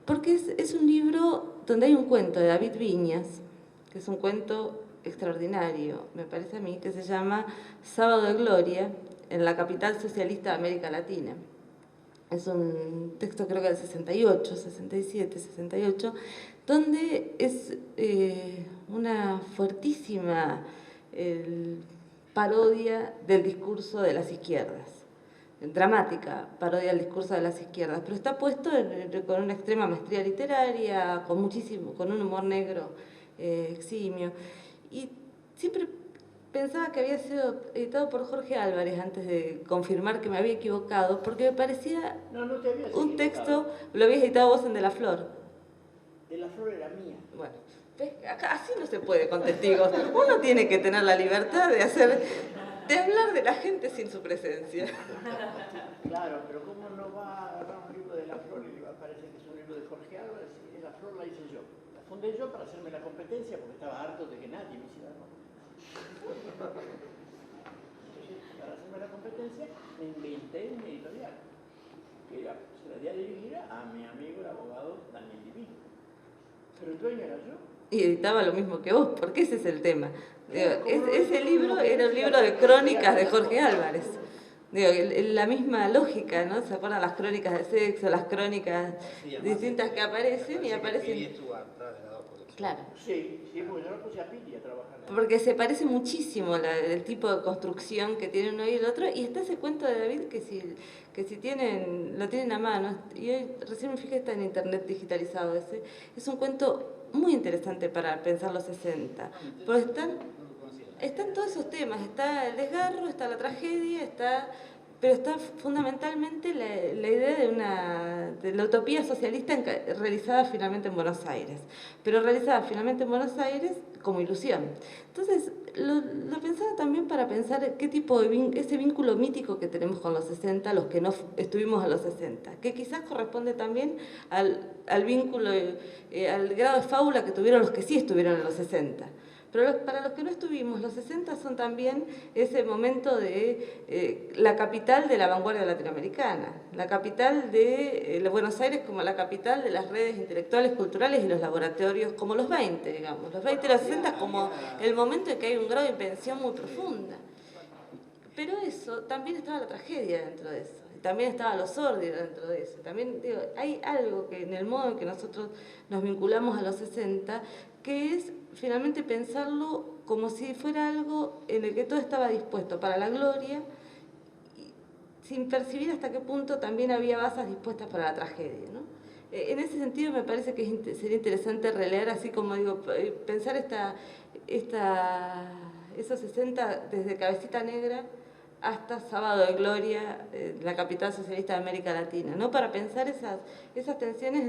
porque es un libro donde hay un cuento de David Viñas, que es un cuento extraordinario, me parece a mí, que se llama Sábado de Gloria, en la capital socialista de América Latina. Es un texto creo que del 68, 67, 68, donde es una fuertísima parodia del discurso de las izquierdas, dramática parodia del discurso de las izquierdas, pero está puesto con una extrema maestría literaria, con un humor negro eximio. Y siempre pensaba que había sido editado por Jorge Álvarez antes de confirmar que me había equivocado, porque me parecía un texto, lo habías editado vos en De la Flor. De la Flor era mía. Bueno, acá así no se puede con testigos. Uno tiene que tener la libertad de hablar de la gente sin su presencia. Claro, pero ¿cómo no va a agarrar un libro de la Flor y le va a parecer que es un libro de Jorge Álvarez? Y de la Flor la hice yo. La fundé yo para hacerme la competencia porque estaba harto de que nadie me hiciera la competencia. Entonces, para hacerme la competencia, me inventé una editorial que se la di a dirigir a mi amigo, el abogado Daniel Divino. Pero el dueño era yo. Y editaba lo mismo que vos, porque ese es el tema. Ese libro era un libro de crónicas de Jorge Álvarez. Digo, la misma lógica, ¿no? ¿Se acuerdan las crónicas de sexo, las crónicas distintas que aparecen y aparecen? Claro. Sí, sí, porque yo no puse a Pili a trabajar. Porque se parece muchísimo el tipo de construcción que tiene uno y el otro, y está ese cuento de David que si tienen, lo tienen a mano, y hoy recién me fijé, está en internet digitalizado ese, es un cuento muy interesante para pensar los 60, porque están todos esos temas, está el desgarro, está la tragedia, pero está fundamentalmente la idea de la utopía socialista realizada finalmente en Buenos Aires, pero realizada finalmente en Buenos Aires como ilusión. Entonces, lo pensaba también para pensar qué tipo de ese vínculo mítico que tenemos con los 60, los que no estuvimos a los 60, que quizás corresponde también al vínculo, al grado de fábula que tuvieron los que sí estuvieron en los 60. Pero para los que no estuvimos, los 60 son también ese momento de la capital de la vanguardia latinoamericana, la capital de Buenos Aires como la capital de las redes intelectuales, culturales y los laboratorios, como los 20, digamos. Los 20 y los 60 como el momento en que hay un grado de invención muy profunda. Pero eso, también estaba la tragedia dentro de eso. También estaba lo sórdido dentro de eso. También, digo, hay algo que en el modo en que nosotros nos vinculamos a los 60, que es finalmente pensarlo como si fuera algo en el que todo estaba dispuesto para la gloria, sin percibir hasta qué punto también había basas dispuestas para la tragedia, ¿no? En ese sentido me parece que sería interesante releer, así como digo, pensar esos 60 desde Cabecita Negra hasta Sábado de Gloria, la capital socialista de América Latina, ¿no? Para pensar esas tensiones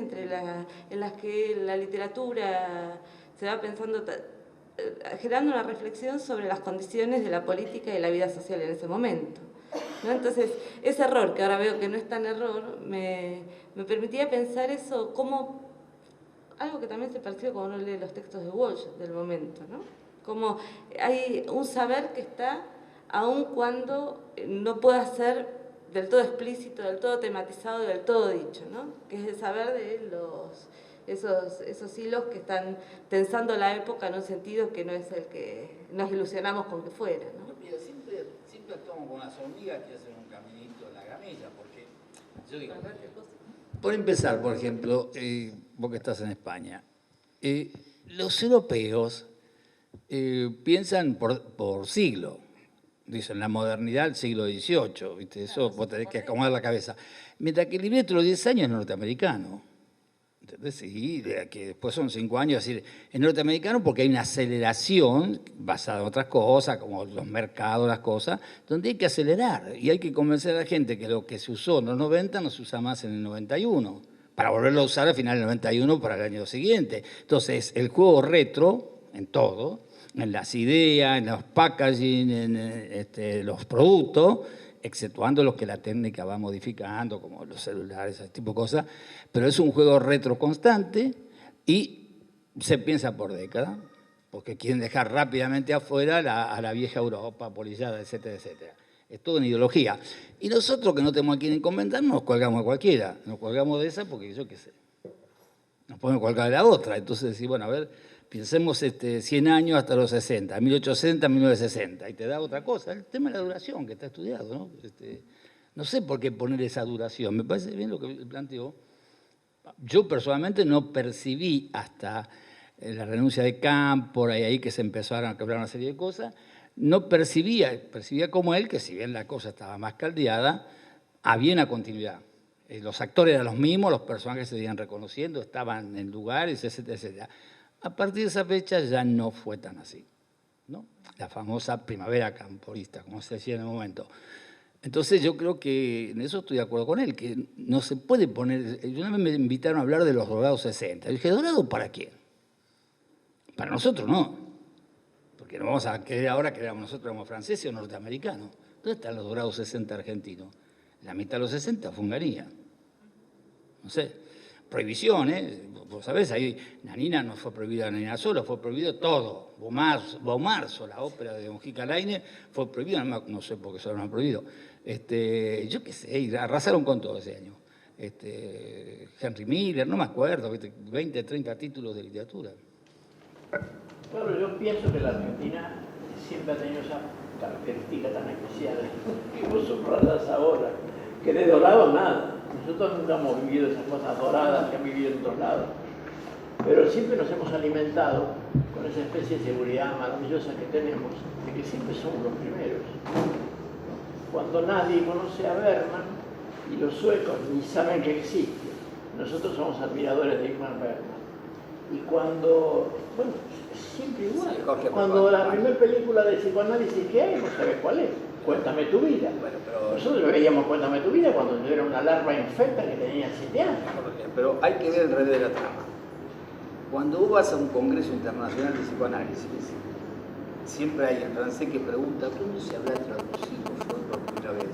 en las que la literatura se va pensando, generando una reflexión sobre las condiciones de la política y la vida social en ese momento, ¿no? Entonces, ese error, que ahora veo que no es tan error, me permitía pensar eso como algo que también se percibe cuando uno lee los textos de Walsh del momento, ¿no? Como hay un saber que está aun cuando no pueda ser del todo explícito, del todo tematizado, del todo dicho, ¿no? Que es el saber de esos hilos que están tensando la época en un sentido que no es el que nos ilusionamos con que fuera, ¿no? Mira, siempre actuamos con las hormigas que hacen un caminito en la gamilla, porque yo digo, por empezar, por ejemplo, vos que estás en España, los europeos piensan por siglo. Dicen, la modernidad del siglo XVIII, ¿viste? Eso vos tenés que acomodar la cabeza. Mientras que el libreto de los 10 años es norteamericano. ¿Entendés? Sí, que después son 5 años, es decir, es norteamericano porque hay una aceleración basada en otras cosas, como los mercados, las cosas, donde hay que acelerar y hay que convencer a la gente que lo que se usó en los 90 no se usa más en el 91, para volverlo a usar al final del 91 para el año siguiente. Entonces, el juego retro, en todo, en las ideas, en los packaging, en los productos, exceptuando los que la técnica va modificando, como los celulares, ese tipo de cosas, pero es un juego retro constante y se piensa por década, porque quieren dejar rápidamente afuera a la vieja Europa polillada, etcétera, etcétera. Es todo una ideología. Y nosotros, que no tenemos a quién comentar, nos colgamos a cualquiera. Nos colgamos de esa porque yo qué sé. Nos podemos colgar de la otra. Entonces decir, bueno, a ver, pensemos 100 años hasta los 60, 1860, 1960, y te da otra cosa. El tema de la duración, que está estudiado, ¿no? No sé por qué poner esa duración. Me parece bien lo que planteó. Yo personalmente no percibí hasta la renuncia de Cámpora y ahí que se empezaron a quebrar una serie de cosas, no percibía como él, que si bien la cosa estaba más caldeada, había una continuidad. Los actores eran los mismos, los personajes se iban reconociendo, estaban en lugares, etcétera, etcétera. A partir de esa fecha ya no fue tan así, ¿no? La famosa primavera camporista, como se decía en el momento. Entonces yo creo que en eso estoy de acuerdo con él, que no se puede poner... Una vez me invitaron a hablar de los dorados 60. Yo dije, ¿dorado para quién? Para nosotros no. Porque no vamos a creer ahora que nosotros éramos franceses o norteamericanos. ¿Dónde están los dorados 60 argentinos? La mitad de los 60 fue Hungría. No sé. Prohibición, ¿eh? Vos sabés, ahí Nanina no fue prohibida Nanina solo, fue prohibido todo. Bomarzo, la ópera de Mujica Lainez, fue prohibida, no sé por qué solo no han prohibido. Yo qué sé, y arrasaron con todo ese año. Henry Miller, no me acuerdo, 20, 30 títulos de literatura. Claro, yo pienso que la Argentina siempre ha tenido esa característica tan especial que vos subrayás ahora, que de dorado nada. Nosotros nunca hemos vivido esas cosas doradas que han vivido en otros lados, pero siempre nos hemos alimentado con esa especie de seguridad maravillosa que tenemos, de que siempre somos los primeros. Cuando nadie conoce a Bergman, y los suecos ni saben que existe, nosotros somos admiradores de Ingmar Bergman. Y cuando, bueno, siempre igual, Sí, cuando la primera película de psicoanálisis que hay, no sabes cuál es, Cuéntame tu vida. Bueno, pero Nosotros veíamos Cuéntame tu vida cuando yo era una larva infecta que tenía 7 años. Pero hay que ver el revés de la trama. Cuando vos vas a un congreso internacional de psicoanálisis, siempre hay el francés que pregunta ¿cómo se habrá traducido Freud por primera vez?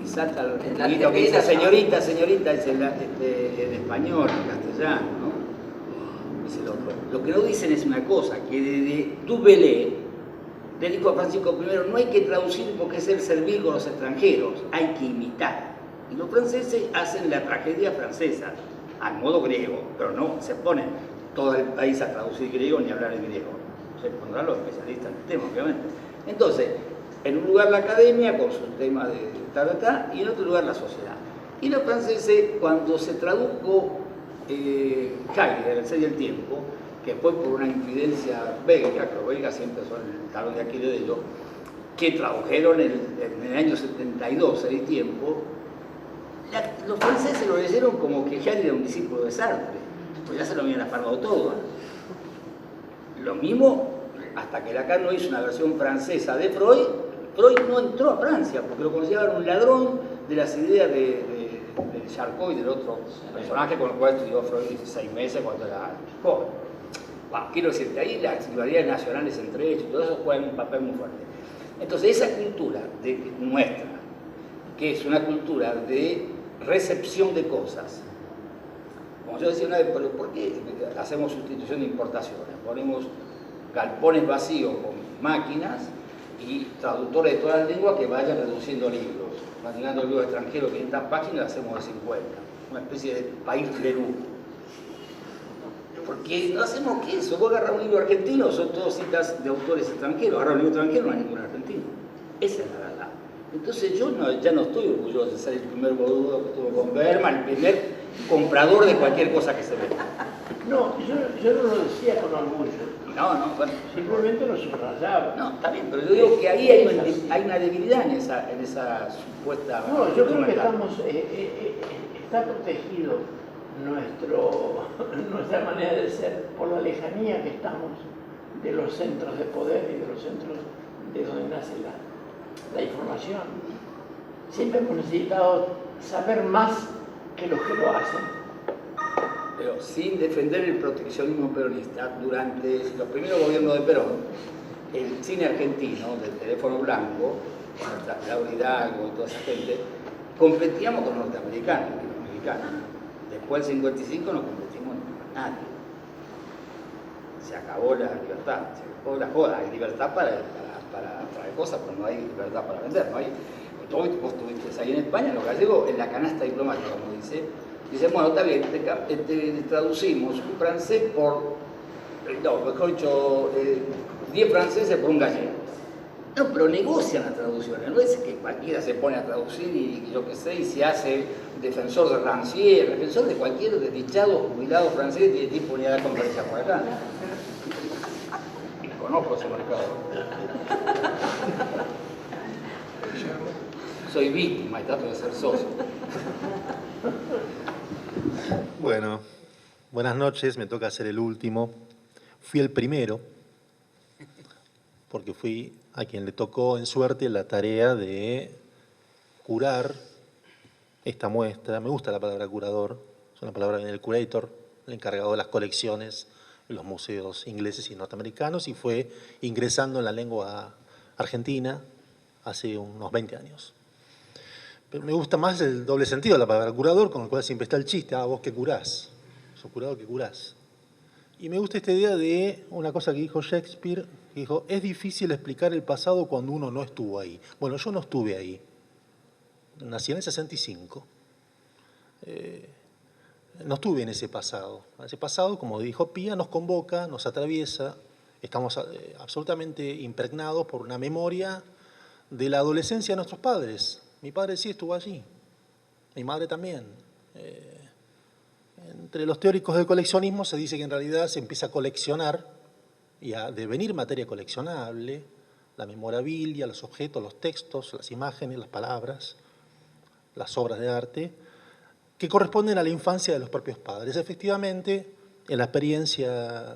Y salta el En la niño que dice Argentina, señorita, señorita, es en español, en castellano, ¿no? Dice el otro. Lo que no dicen es una cosa, que desde Dubélé le dijo a Francisco I, no hay que traducir porque es el servir con los extranjeros, hay que imitar. Y los franceses hacen la tragedia francesa, al modo griego, pero no se ponen todo el país a traducir griego ni a hablar en griego. Se pondrán los especialistas en el tema, obviamente. Entonces, en un lugar la academia con sus temas de tal, y en otro lugar la sociedad. Y los franceses, cuando se tradujo Heidegger, El ser y el tiempo, que fue por una infidencia belga, que los belgas siempre son el talón de Aquiles de ellos, que tradujeron en el año 72, El tiempo, los franceses lo leyeron como que Heidegger era un discípulo de Sartre, pues ya se lo habían afirmado todo. Lo mismo, hasta que Lacan no hizo una versión francesa de Freud, Freud no entró a Francia, porque lo consideraban un ladrón de las ideas de Charcot y del otro personaje con el cual estudió Freud 6 meses cuando era joven. Bueno, quiero decirte, ahí las rivalidades nacionales entre ellos y todo eso juegan un papel muy fuerte. Entonces, esa cultura nuestra, que es una cultura de recepción de cosas, como yo decía una vez, pero ¿por qué hacemos sustitución de importaciones? Ponemos galpones vacíos con máquinas y traductores de todas las lenguas que vayan reduciendo libros. Imaginando libros extranjeros, 500 páginas, hacemos de 50. Una especie de país Perú. Porque no hacemos que eso. Vos agarras un libro argentino, son todos citas de autores extranjeros. Agarras un libro extranjero, no hay ningún argentino. Esa es la verdad. Entonces yo ya no estoy orgulloso de ser el primer boludo que estuvo con Bergman, el primer comprador de cualquier cosa que se venda. No, yo no lo decía con orgullo. No, bueno. Simplemente lo subrayaba. No, está bien, pero yo digo que ahí hay una debilidad en esa supuesta... No, yo creo que está protegido nuestra manera de ser por la lejanía que estamos de los centros de poder y de los centros de donde nace la información. Siempre hemos necesitado saber más que los que lo hacen. Pero sin defender el proteccionismo peronista, durante los primeros gobiernos de Perón, el cine argentino, del teléfono blanco, con Laura Hidalgo y toda esa gente, competíamos con los norteamericanos y los mexicanos. Después del 55 no competimos con nadie. Se acabó la libertad, se acabó la joda. Hay libertad para traer cosas, pero no hay libertad para vender. No hay, vos estuviste ahí en España, los gallegos, en la canasta diplomática, como dicen, bueno, está bien, te traducimos un francés por, no, mejor dicho, 10 franceses por un gallego. No, pero negocian las traducciones, no es que cualquiera se pone a traducir y yo qué sé, y se hace defensor de Rancière, defensor de cualquier desdichado jubilado francés que tiene tiempo ni a dar conferencia por acá. Conozco ese mercado. Soy víctima y trato de ser socio. Bueno, buenas noches, me toca ser el último. Fui el primero, porque fui a quien le tocó en suerte la tarea de curar esta muestra. Me gusta la palabra curador, es una palabra en el curator, el encargado de las colecciones en los museos ingleses y norteamericanos, y fue ingresando en la lengua argentina hace unos 20 años. Pero me gusta más el doble sentido de la palabra curador, con el cual siempre está el chiste, vos que curás, sos curador que curás. Y me gusta esta idea de una cosa que dijo Shakespeare, que dijo, es difícil explicar el pasado cuando uno no estuvo ahí. Bueno, yo no estuve ahí. Nací en el 65. No estuve en ese pasado. Ese pasado, como dijo Pía, nos convoca, nos atraviesa. Estamos absolutamente impregnados por una memoria de la adolescencia de nuestros padres. Mi padre sí estuvo allí, mi madre también. Entre los teóricos del coleccionismo se dice que en realidad se empieza a coleccionar y a devenir materia coleccionable, la memorabilia, los objetos, los textos, las imágenes, las palabras, las obras de arte, que corresponden a la infancia de los propios padres. Efectivamente, en la experiencia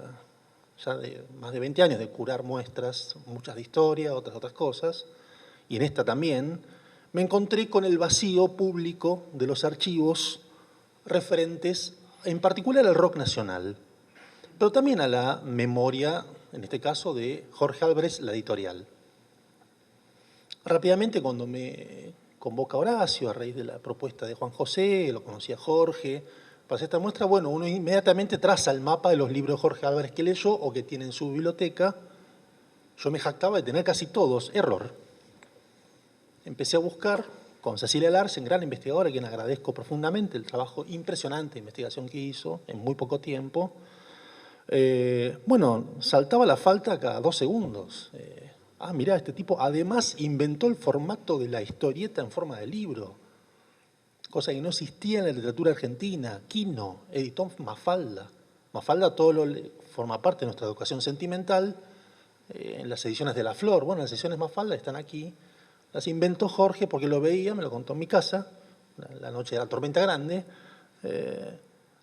ya de más de 20 años de curar muestras, muchas de historia, otras cosas, y en esta también, me encontré con el vacío público de los archivos referentes, en particular al rock nacional, pero también a la memoria, en este caso, de Jorge Álvarez, la editorial. Rápidamente, cuando me convoca Horacio, a raíz de la propuesta de Juan José, lo conocía Jorge, para hacer esta muestra, bueno, uno inmediatamente traza el mapa de los libros de Jorge Álvarez que leyó o que tiene en su biblioteca. Yo me jactaba de tener casi todos, error. Empecé a buscar con Cecilia Larsen, gran investigadora, a quien agradezco profundamente el trabajo impresionante de investigación que hizo en muy poco tiempo. Bueno, saltaba la falta cada 2 segundos. Mirá, este tipo además inventó el formato de la historieta en forma de libro, cosa que no existía en la literatura argentina. Quino editó Mafalda. Mafalda forma parte de nuestra educación sentimental, en las ediciones de La Flor. Bueno, las ediciones Mafalda están aquí. Las inventó Jorge porque lo veía, me lo contó en mi casa, la noche de la tormenta grande.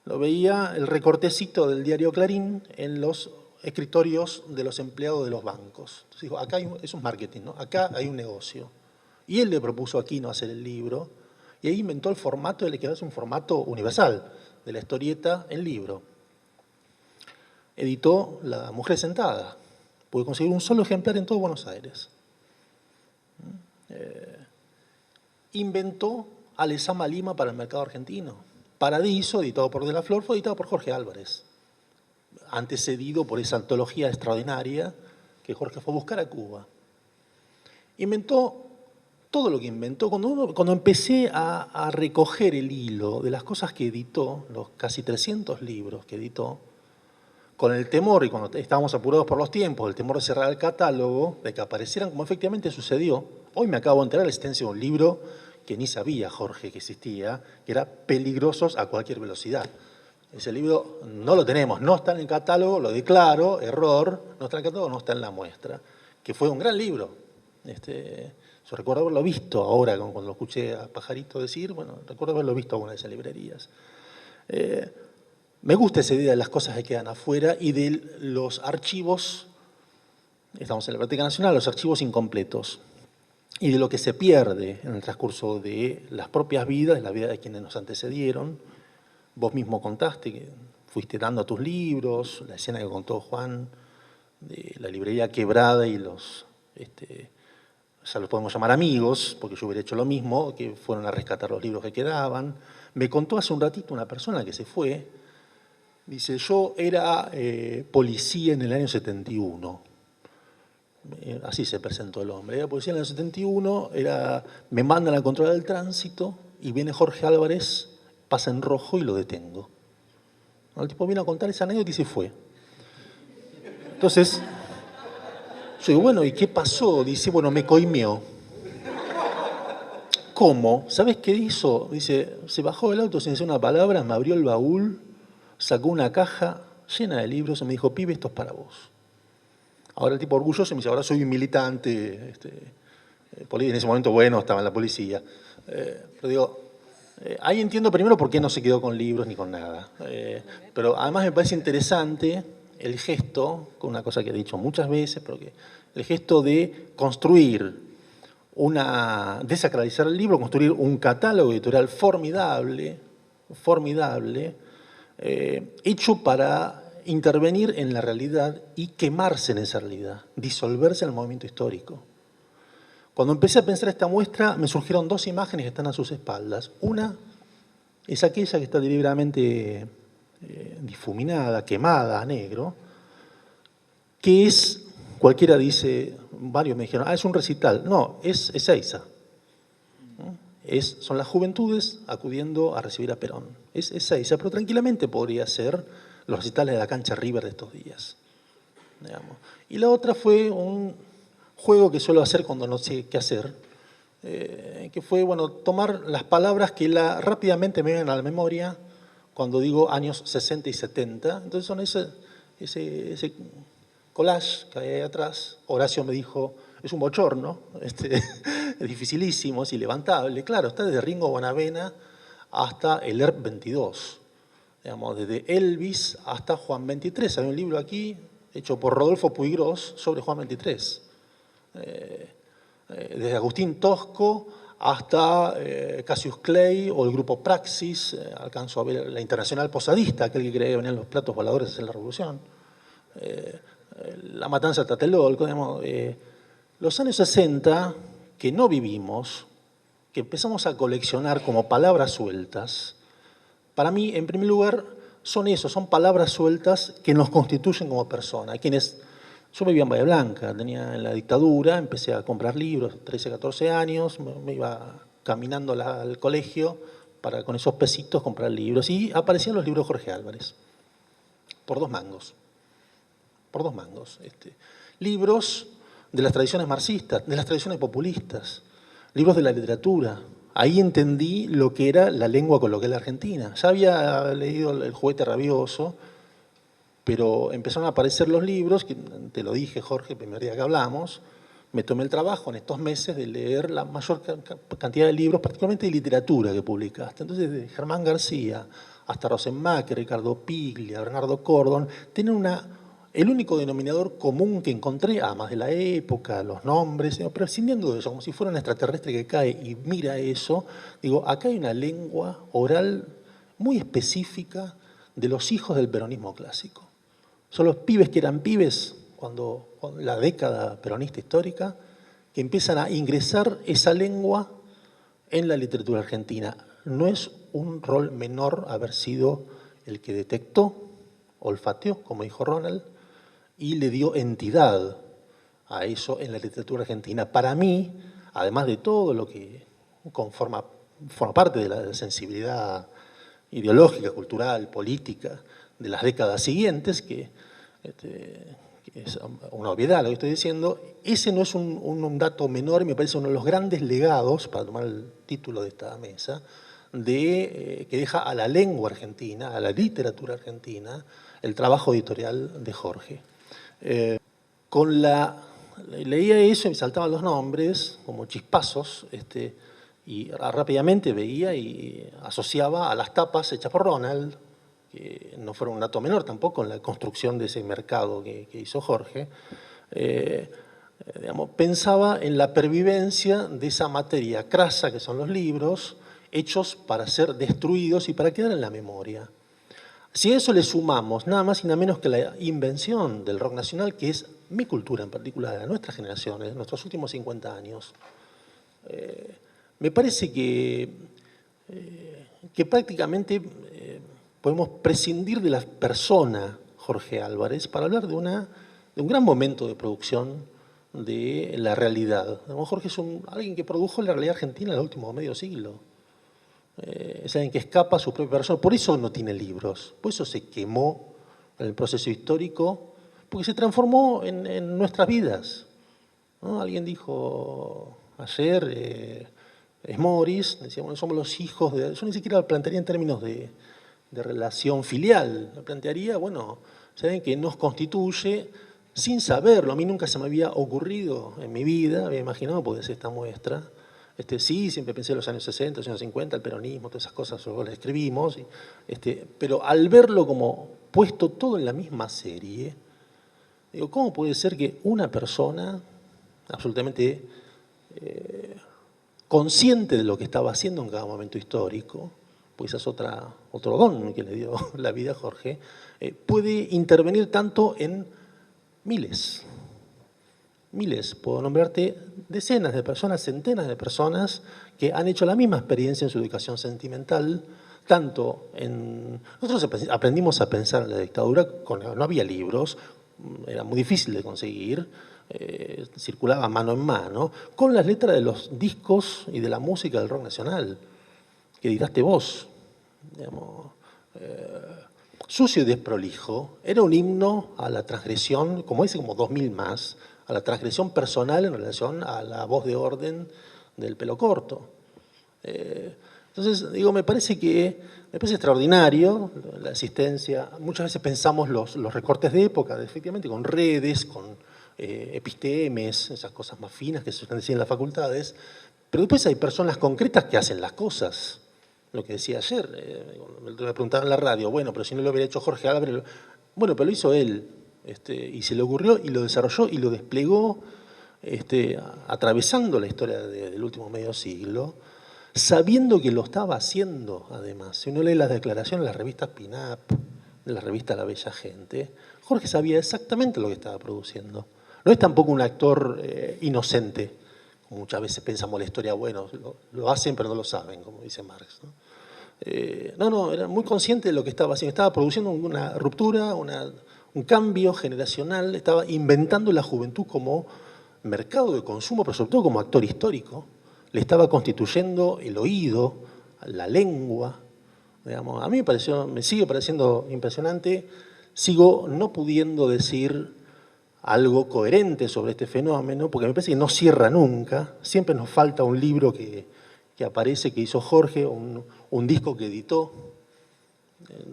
Lo veía el recortecito del diario Clarín en los escritorios de los empleados de los bancos. Entonces dijo, acá eso es marketing, ¿no? Acá hay un negocio. Y él le propuso a Quino hacer el libro, y ahí inventó el formato, que es un formato universal, de la historieta en libro. Editó La Mujer Sentada. Pude conseguir un solo ejemplar en todo Buenos Aires. Inventó Alezama Lima para el mercado argentino. Paradiso, editado por De la Flor, fue editado por Jorge Álvarez, antecedido por esa antología extraordinaria que Jorge fue a buscar a Cuba. Inventó todo lo que inventó. Cuando empecé a recoger el hilo de las cosas que editó, los casi 300 libros que editó, con el temor, y cuando estábamos apurados por los tiempos, el temor de cerrar el catálogo, de que aparecieran como efectivamente sucedió. Hoy me acabo de enterar de la existencia de un libro que ni sabía Jorge que existía, que era Peligrosos a cualquier velocidad. Ese libro no lo tenemos, no está en el catálogo, lo declaro, error, no está en el catálogo, no está en la muestra, que fue un gran libro. Yo recuerdo haberlo visto ahora, cuando lo escuché a Pajarito decir, bueno, recuerdo haberlo visto alguna de esas librerías. Me gusta esa idea de las cosas que quedan afuera y de los archivos, estamos en la Biblioteca Nacional, los archivos incompletos, y de lo que se pierde en el transcurso de las propias vidas, de la vida de quienes nos antecedieron. Vos mismo contaste que fuiste dando tus libros, la escena que contó Juan de la librería quebrada y ya los podemos llamar amigos, porque yo hubiera hecho lo mismo, que fueron a rescatar los libros que quedaban. Me contó hace un ratito una persona que se fue, dice, yo era policía en el año 71. Así se presentó el hombre. Era policía en el año 71, me mandan a controlar el tránsito y viene Jorge Álvarez, pasa en rojo y lo detengo. El tipo vino a contar esa anécdota y se fue. Entonces, yo digo, bueno, ¿y qué pasó? Dice, bueno, me coimió. ¿Cómo? ¿Sabes qué hizo? Dice, se bajó del auto sin decir una palabra, me abrió el baúl, sacó una caja llena de libros y me dijo, pibe, esto es para vos. Ahora el tipo orgulloso me dice, ahora soy un militante. En ese momento, bueno, estaba en la policía. Pero digo, ahí entiendo primero por qué no se quedó con libros ni con nada. Pero además me parece interesante el gesto, con una cosa que he dicho muchas veces, pero que el gesto de construir desacralizar el libro, construir un catálogo editorial formidable, hecho para intervenir en la realidad y quemarse en esa realidad, disolverse en el movimiento histórico. Cuando empecé a pensar esta muestra, me surgieron 2 imágenes que están a sus espaldas. Una es aquella que está deliberadamente difuminada, quemada a negro, que es, cualquiera dice, varios me dijeron, es un recital. No, es Ezeiza. Son las juventudes acudiendo a recibir a Perón. Es Ezeiza, pero tranquilamente podría ser los recitales de la cancha River de estos días. Digamos. Y la otra fue un juego que suelo hacer cuando no sé qué hacer, que fue, bueno, tomar las palabras que rápidamente me vienen a la memoria cuando digo años 60 y 70. Entonces son ese collage que hay ahí atrás. Horacio me dijo, es un bochorno, es dificilísimo, es ilevantable. Claro, está desde Ringo Bonavena hasta el ERP 22. Digamos, desde Elvis hasta Juan 23. Hay un libro aquí hecho por Rodolfo Puigros sobre Juan 23. Desde Agustín Tosco hasta Cassius Clay o el grupo Praxis. Alcanzo a ver la Internacional Posadista, aquel que creía que venían los platos voladores en la Revolución. La matanza de Tlatelolco. Los años 60, que no vivimos, que empezamos a coleccionar como palabras sueltas, para mí, en primer lugar, son palabras sueltas que nos constituyen como personas. Yo vivía en Bahía Blanca, tenía en la dictadura, empecé a comprar libros, 13, 14 años, me iba caminando al colegio para con esos pesitos comprar libros. Y aparecían los libros de Jorge Álvarez, por 2 mangos. Por 2 mangos. Libros de las tradiciones marxistas, de las tradiciones populistas, libros de la literatura. Ahí entendí lo que era la lengua coloquial argentina. Ya había leído El juguete rabioso, pero empezaron a aparecer los libros, que te lo dije, Jorge, el primer día que hablamos. Me tomé el trabajo en estos meses de leer la mayor cantidad de libros, particularmente de literatura que publicaste. Entonces, desde Germán García hasta Rosenmacher, Ricardo Piglia, Bernardo Cordon, tienen el único denominador común que encontré, además de la época, los nombres, prescindiendo de eso, como si fuera un extraterrestre que cae y mira eso, digo, acá hay una lengua oral muy específica de los hijos del peronismo clásico. Son los pibes que eran pibes cuando la década peronista histórica, que empiezan a ingresar esa lengua en la literatura argentina. No es un rol menor haber sido el que detectó, olfateó, como dijo Ronald, y le dio entidad a eso en la literatura argentina. Para mí, además de todo lo que forma parte de la sensibilidad ideológica, cultural, política de las décadas siguientes, que es una obviedad lo que estoy diciendo, ese no es un dato menor, y me parece uno de los grandes legados, para tomar el título de esta mesa, que deja a la lengua argentina, a la literatura argentina, el trabajo editorial de Jorge. Leía eso y me saltaban los nombres como chispazos, y rápidamente veía y asociaba a las tapas hechas por Ronald, que no fueron un dato menor tampoco en la construcción de ese mercado que hizo Jorge. Pensaba en la pervivencia de esa materia crasa que son los libros, hechos para ser destruidos y para quedar en la memoria. Si a eso le sumamos nada más y nada menos que la invención del rock nacional, que es mi cultura en particular, de nuestra generación, de nuestros últimos 50 años, me parece que prácticamente podemos prescindir de la persona Jorge Álvarez para hablar de un gran momento de producción de la realidad. Jorge es alguien que produjo la realidad argentina en el último medio siglo. Es alguien que escapa a su propia persona. Por eso no tiene libros, por eso se quemó en el proceso histórico, porque se transformó en nuestras vidas, ¿no? Alguien dijo ayer, es Morris, decía, bueno, somos los hijos de... Yo ni siquiera lo plantearía en términos de relación filial, lo plantearía, bueno, saben que nos constituye sin saberlo. A mí nunca se me había ocurrido en mi vida, había imaginado, podía ser esta muestra. Sí, siempre pensé en los años 60, los años 50, el peronismo, todas esas cosas, las escribimos, pero al verlo como puesto todo en la misma serie, digo, ¿cómo puede ser que una persona absolutamente consciente de lo que estaba haciendo en cada momento histórico, pues es otro don que le dio la vida a Jorge, puede intervenir tanto en miles? Puedo nombrarte decenas de personas, centenas de personas que han hecho la misma experiencia en su educación sentimental, tanto en... Nosotros aprendimos a pensar en la dictadura, no había libros, era muy difícil de conseguir, circulaba mano en mano, con las letras de los discos y de la música del rock nacional, que dictaste vos, digamos... Sucio y desprolijo, era un himno a la transgresión, como dice como 2000 más, a la transgresión personal en relación a la voz de orden del pelo corto. Entonces, digo, me parece extraordinario la asistencia. Muchas veces pensamos los recortes de época, efectivamente, con redes, con epistemes, esas cosas más finas que se suelen decir en las facultades, pero después hay personas concretas que hacen las cosas. Lo que decía ayer, me preguntaban en la radio, bueno, pero si no lo hubiera hecho Jorge Álvarez, bueno, pero lo hizo él, y se le ocurrió y lo desarrolló y lo desplegó, atravesando la historia del último medio siglo, sabiendo que lo estaba haciendo, además. Si uno lee las declaraciones de las revistas Pin-Up, de la revista La Bella Gente, Jorge sabía exactamente lo que estaba produciendo. No es tampoco un actor inocente, como muchas veces pensamos la historia, bueno, lo hacen pero no lo saben, como dice Marx, ¿no? No, era muy consciente de lo que estaba haciendo. Estaba produciendo una ruptura, un cambio generacional, estaba inventando la juventud como mercado de consumo, pero sobre todo como actor histórico. Le estaba constituyendo el oído, la lengua. Digamos. A mí me sigue pareciendo impresionante. Sigo no pudiendo decir algo coherente sobre este fenómeno, porque me parece que no cierra nunca. Siempre nos falta un libro que aparece, que hizo Jorge, un disco que editó.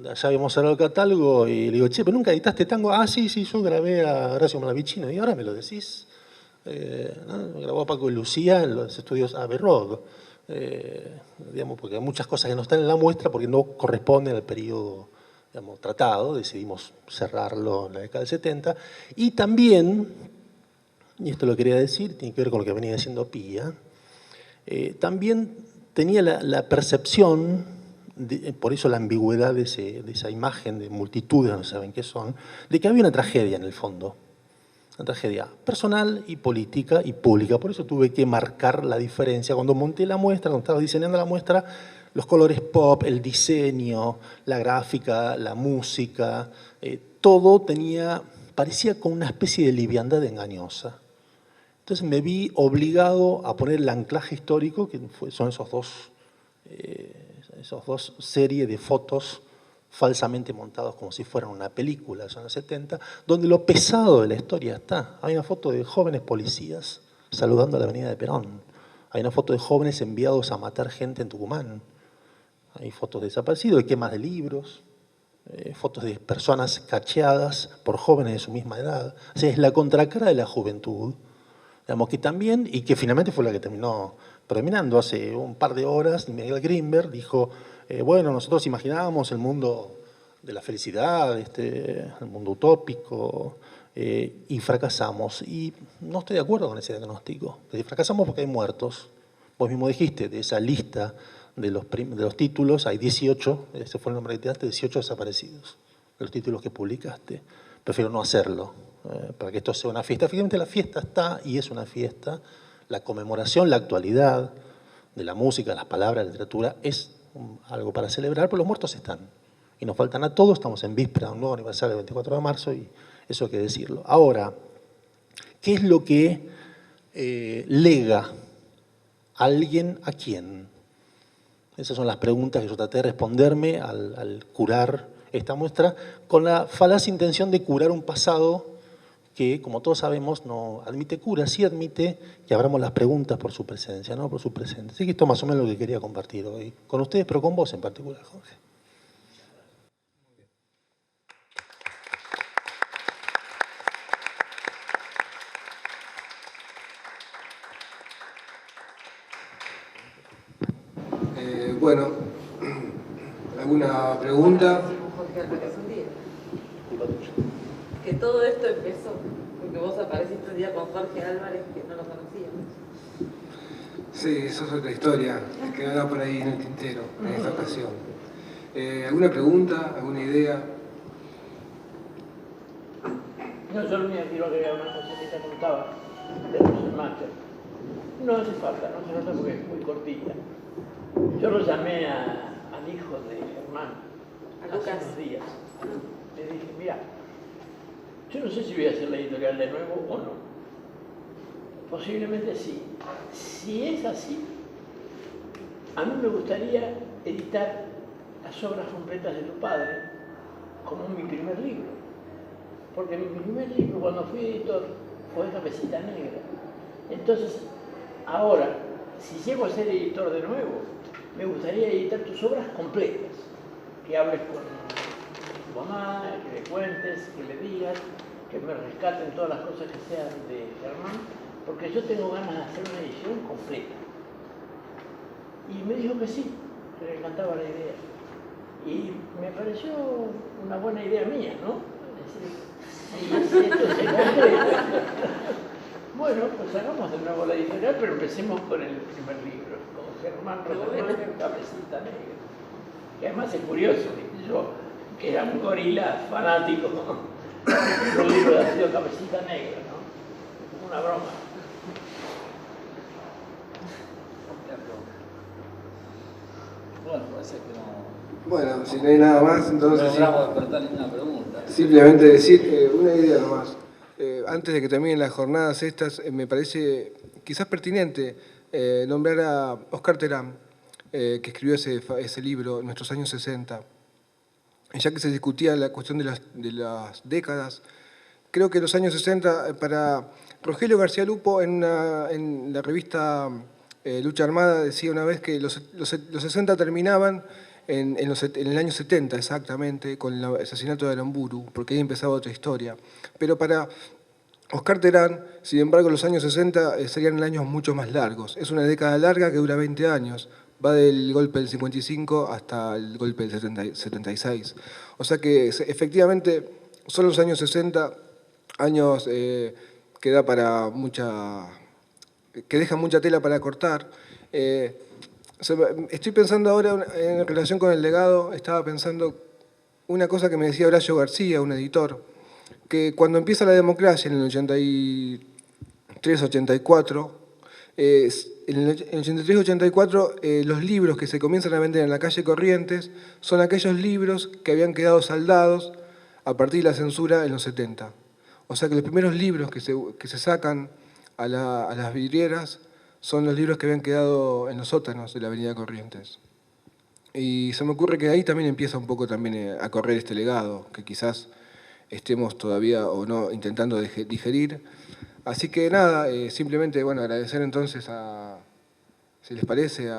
Allá habíamos hablado del catálogo y le digo, che, pero nunca editaste tango. Ah, sí, yo grabé a Horacio Malavicino. Y ahora me lo decís. ¿No? Grabó a Paco y Lucía en los estudios Abbey Road. Digamos, porque hay muchas cosas que no están en la muestra porque no corresponden al periodo, digamos, tratado. Decidimos cerrarlo en la década del 70. Y también, y esto lo quería decir, tiene que ver con lo que venía diciendo Pía, también tenía la percepción, por eso la ambigüedad de esa imagen de multitudes, no saben qué son, de que había una tragedia en el fondo. Una tragedia personal y política y pública. Por eso tuve que marcar la diferencia. Cuando monté la muestra, cuando estaba diseñando la muestra, los colores pop, el diseño, la gráfica, la música, todo parecía con una especie de liviandad engañosa. Entonces me vi obligado a poner el anclaje histórico, que son esos dos series de fotos falsamente montados como si fueran una película de los años 70, donde lo pesado de la historia está. Hay una foto de jóvenes policías saludando a la avenida de Perón. Hay una foto de jóvenes enviados a matar gente en Tucumán. Hay fotos de desaparecidos, de quemas de libros, fotos de personas cacheadas por jóvenes de su misma edad. O sea, es la contracara de la juventud. Digamos que también, y que finalmente fue la que terminó predominando. Hace un par de horas, Miguel Grimberg dijo, bueno, nosotros imaginábamos el mundo de la felicidad, el mundo utópico, y fracasamos. Y no estoy de acuerdo con ese diagnóstico. Fracasamos porque hay muertos. Vos mismo dijiste, de esa lista de los títulos, hay 18, ese fue el nombre que te daste, 18 desaparecidos, de los títulos que publicaste. Prefiero no hacerlo, para que esto sea una fiesta. Efectivamente la fiesta está y es una fiesta. La conmemoración, la actualidad de la música, las palabras, la literatura, es algo para celebrar, pero los muertos están. Y nos faltan a todos, estamos en víspera de un nuevo aniversario del 24 de marzo y eso hay que decirlo. Ahora, ¿qué es lo que lega alguien a quién? Esas son las preguntas que yo traté de responderme al curar esta muestra, con la falaz intención de curar un pasado que, como todos sabemos, no admite cura, sí admite que abramos las preguntas por su presencia, no por su presente. Así que esto es más o menos lo que quería compartir hoy con ustedes, pero con vos en particular, Jorge. Bueno, ¿alguna pregunta? Jorge Álvarez un día. Que todo esto empezó porque vos apareciste un día con Jorge Álvarez que no lo conocíamos. Sí, eso es otra historia, quedará por ahí en el tintero en esta ocasión. ¿Alguna pregunta? ¿Alguna idea? No, yo lo único que quiero agregar una cosa que te contaba de los Macher. No hace falta, no se nota porque es muy cortita. Yo lo llamé al hijo de Germán hace unos días. Le dije, mira, yo no sé si voy a hacer la editorial de nuevo o no. Posiblemente sí. Si es así, a mí me gustaría editar las obras completas de tu padre como mi primer libro. Porque mi primer libro, cuando fui editor, fue Cabecita Negra. Entonces, ahora, si llego a ser editor de nuevo, me gustaría editar tus obras completas, que hables con tu mamá, que le cuentes, que le digas, que me rescaten todas las cosas que sean de Germán, porque yo tengo ganas de hacer una edición completa. Y me dijo que sí, que le encantaba la idea. Y me pareció una buena idea mía, ¿no? Es decir, esto se concreta. Bueno, pues hagamos de nuevo la editorial, pero empecemos con el primer libro, con Germán Rottenmeier, Cabecita Negra. Que además es curioso, yo, que era un gorila fanático, el libro ha sido Cabecita Negra, ¿no? Una broma. Bueno, parece que no. Bueno, si no hay nada más, entonces No logramos despertar ninguna pregunta. simplemente decir una idea nomás. Antes de que terminen las jornadas estas, me parece quizás pertinente nombrar a Oscar Terán, que escribió ese libro en nuestros años 60. Ya que se discutía la cuestión de las décadas, creo que en los años 60, para Rogelio García Lupo, en la revista Lucha Armada, decía una vez que los 60 terminaban en el año 70 exactamente, con el asesinato de Aramburu, porque ahí empezaba otra historia. Pero para Oscar Terán, sin embargo, los años 60 serían años mucho más largos. Es una década larga que dura 20 años. Va del golpe del 55 hasta el golpe del 76. O sea que efectivamente son los años 60, años que da para que dejan mucha tela para cortar. Estoy pensando ahora en relación con el legado, estaba pensando una cosa que me decía Horacio García, un editor, que cuando empieza la democracia en el 83-84, en el 83-84 los libros que se comienzan a vender en la calle Corrientes son aquellos libros que habían quedado saldados a partir de la censura en los 70. O sea que los primeros libros que se sacan a las vidrieras son los libros que habían quedado en los sótanos de la avenida Corrientes. Y se me ocurre que ahí también empieza un poco también a correr este legado, que quizás estemos todavía o no intentando digerir. Así que nada, simplemente bueno, agradecer entonces si les parece,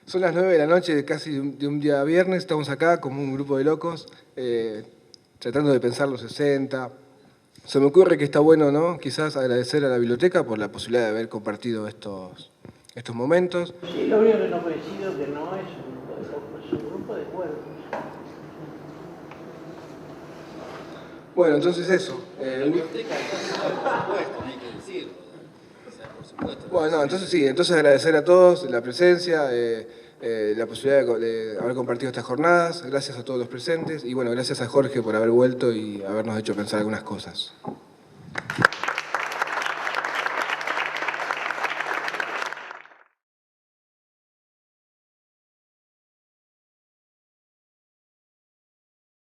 son las 9 de la noche, casi de un día viernes, estamos acá como un grupo de locos, tratando de pensar los 60. Se me ocurre que está bueno, ¿no? Quizás agradecer a la biblioteca por la posibilidad de haber compartido estos momentos. Sí, lo único que no coincido es que no es un grupo de locos, es un grupo de cuervos. Bueno, entonces eso. La biblioteca, por supuesto, no hay que decirlo. O sea, por supuesto. Bueno, entonces sí, entonces agradecer a todos la presencia, la posibilidad de haber compartido estas jornadas, gracias a todos los presentes y bueno, gracias a Jorge por haber vuelto y habernos hecho pensar algunas cosas.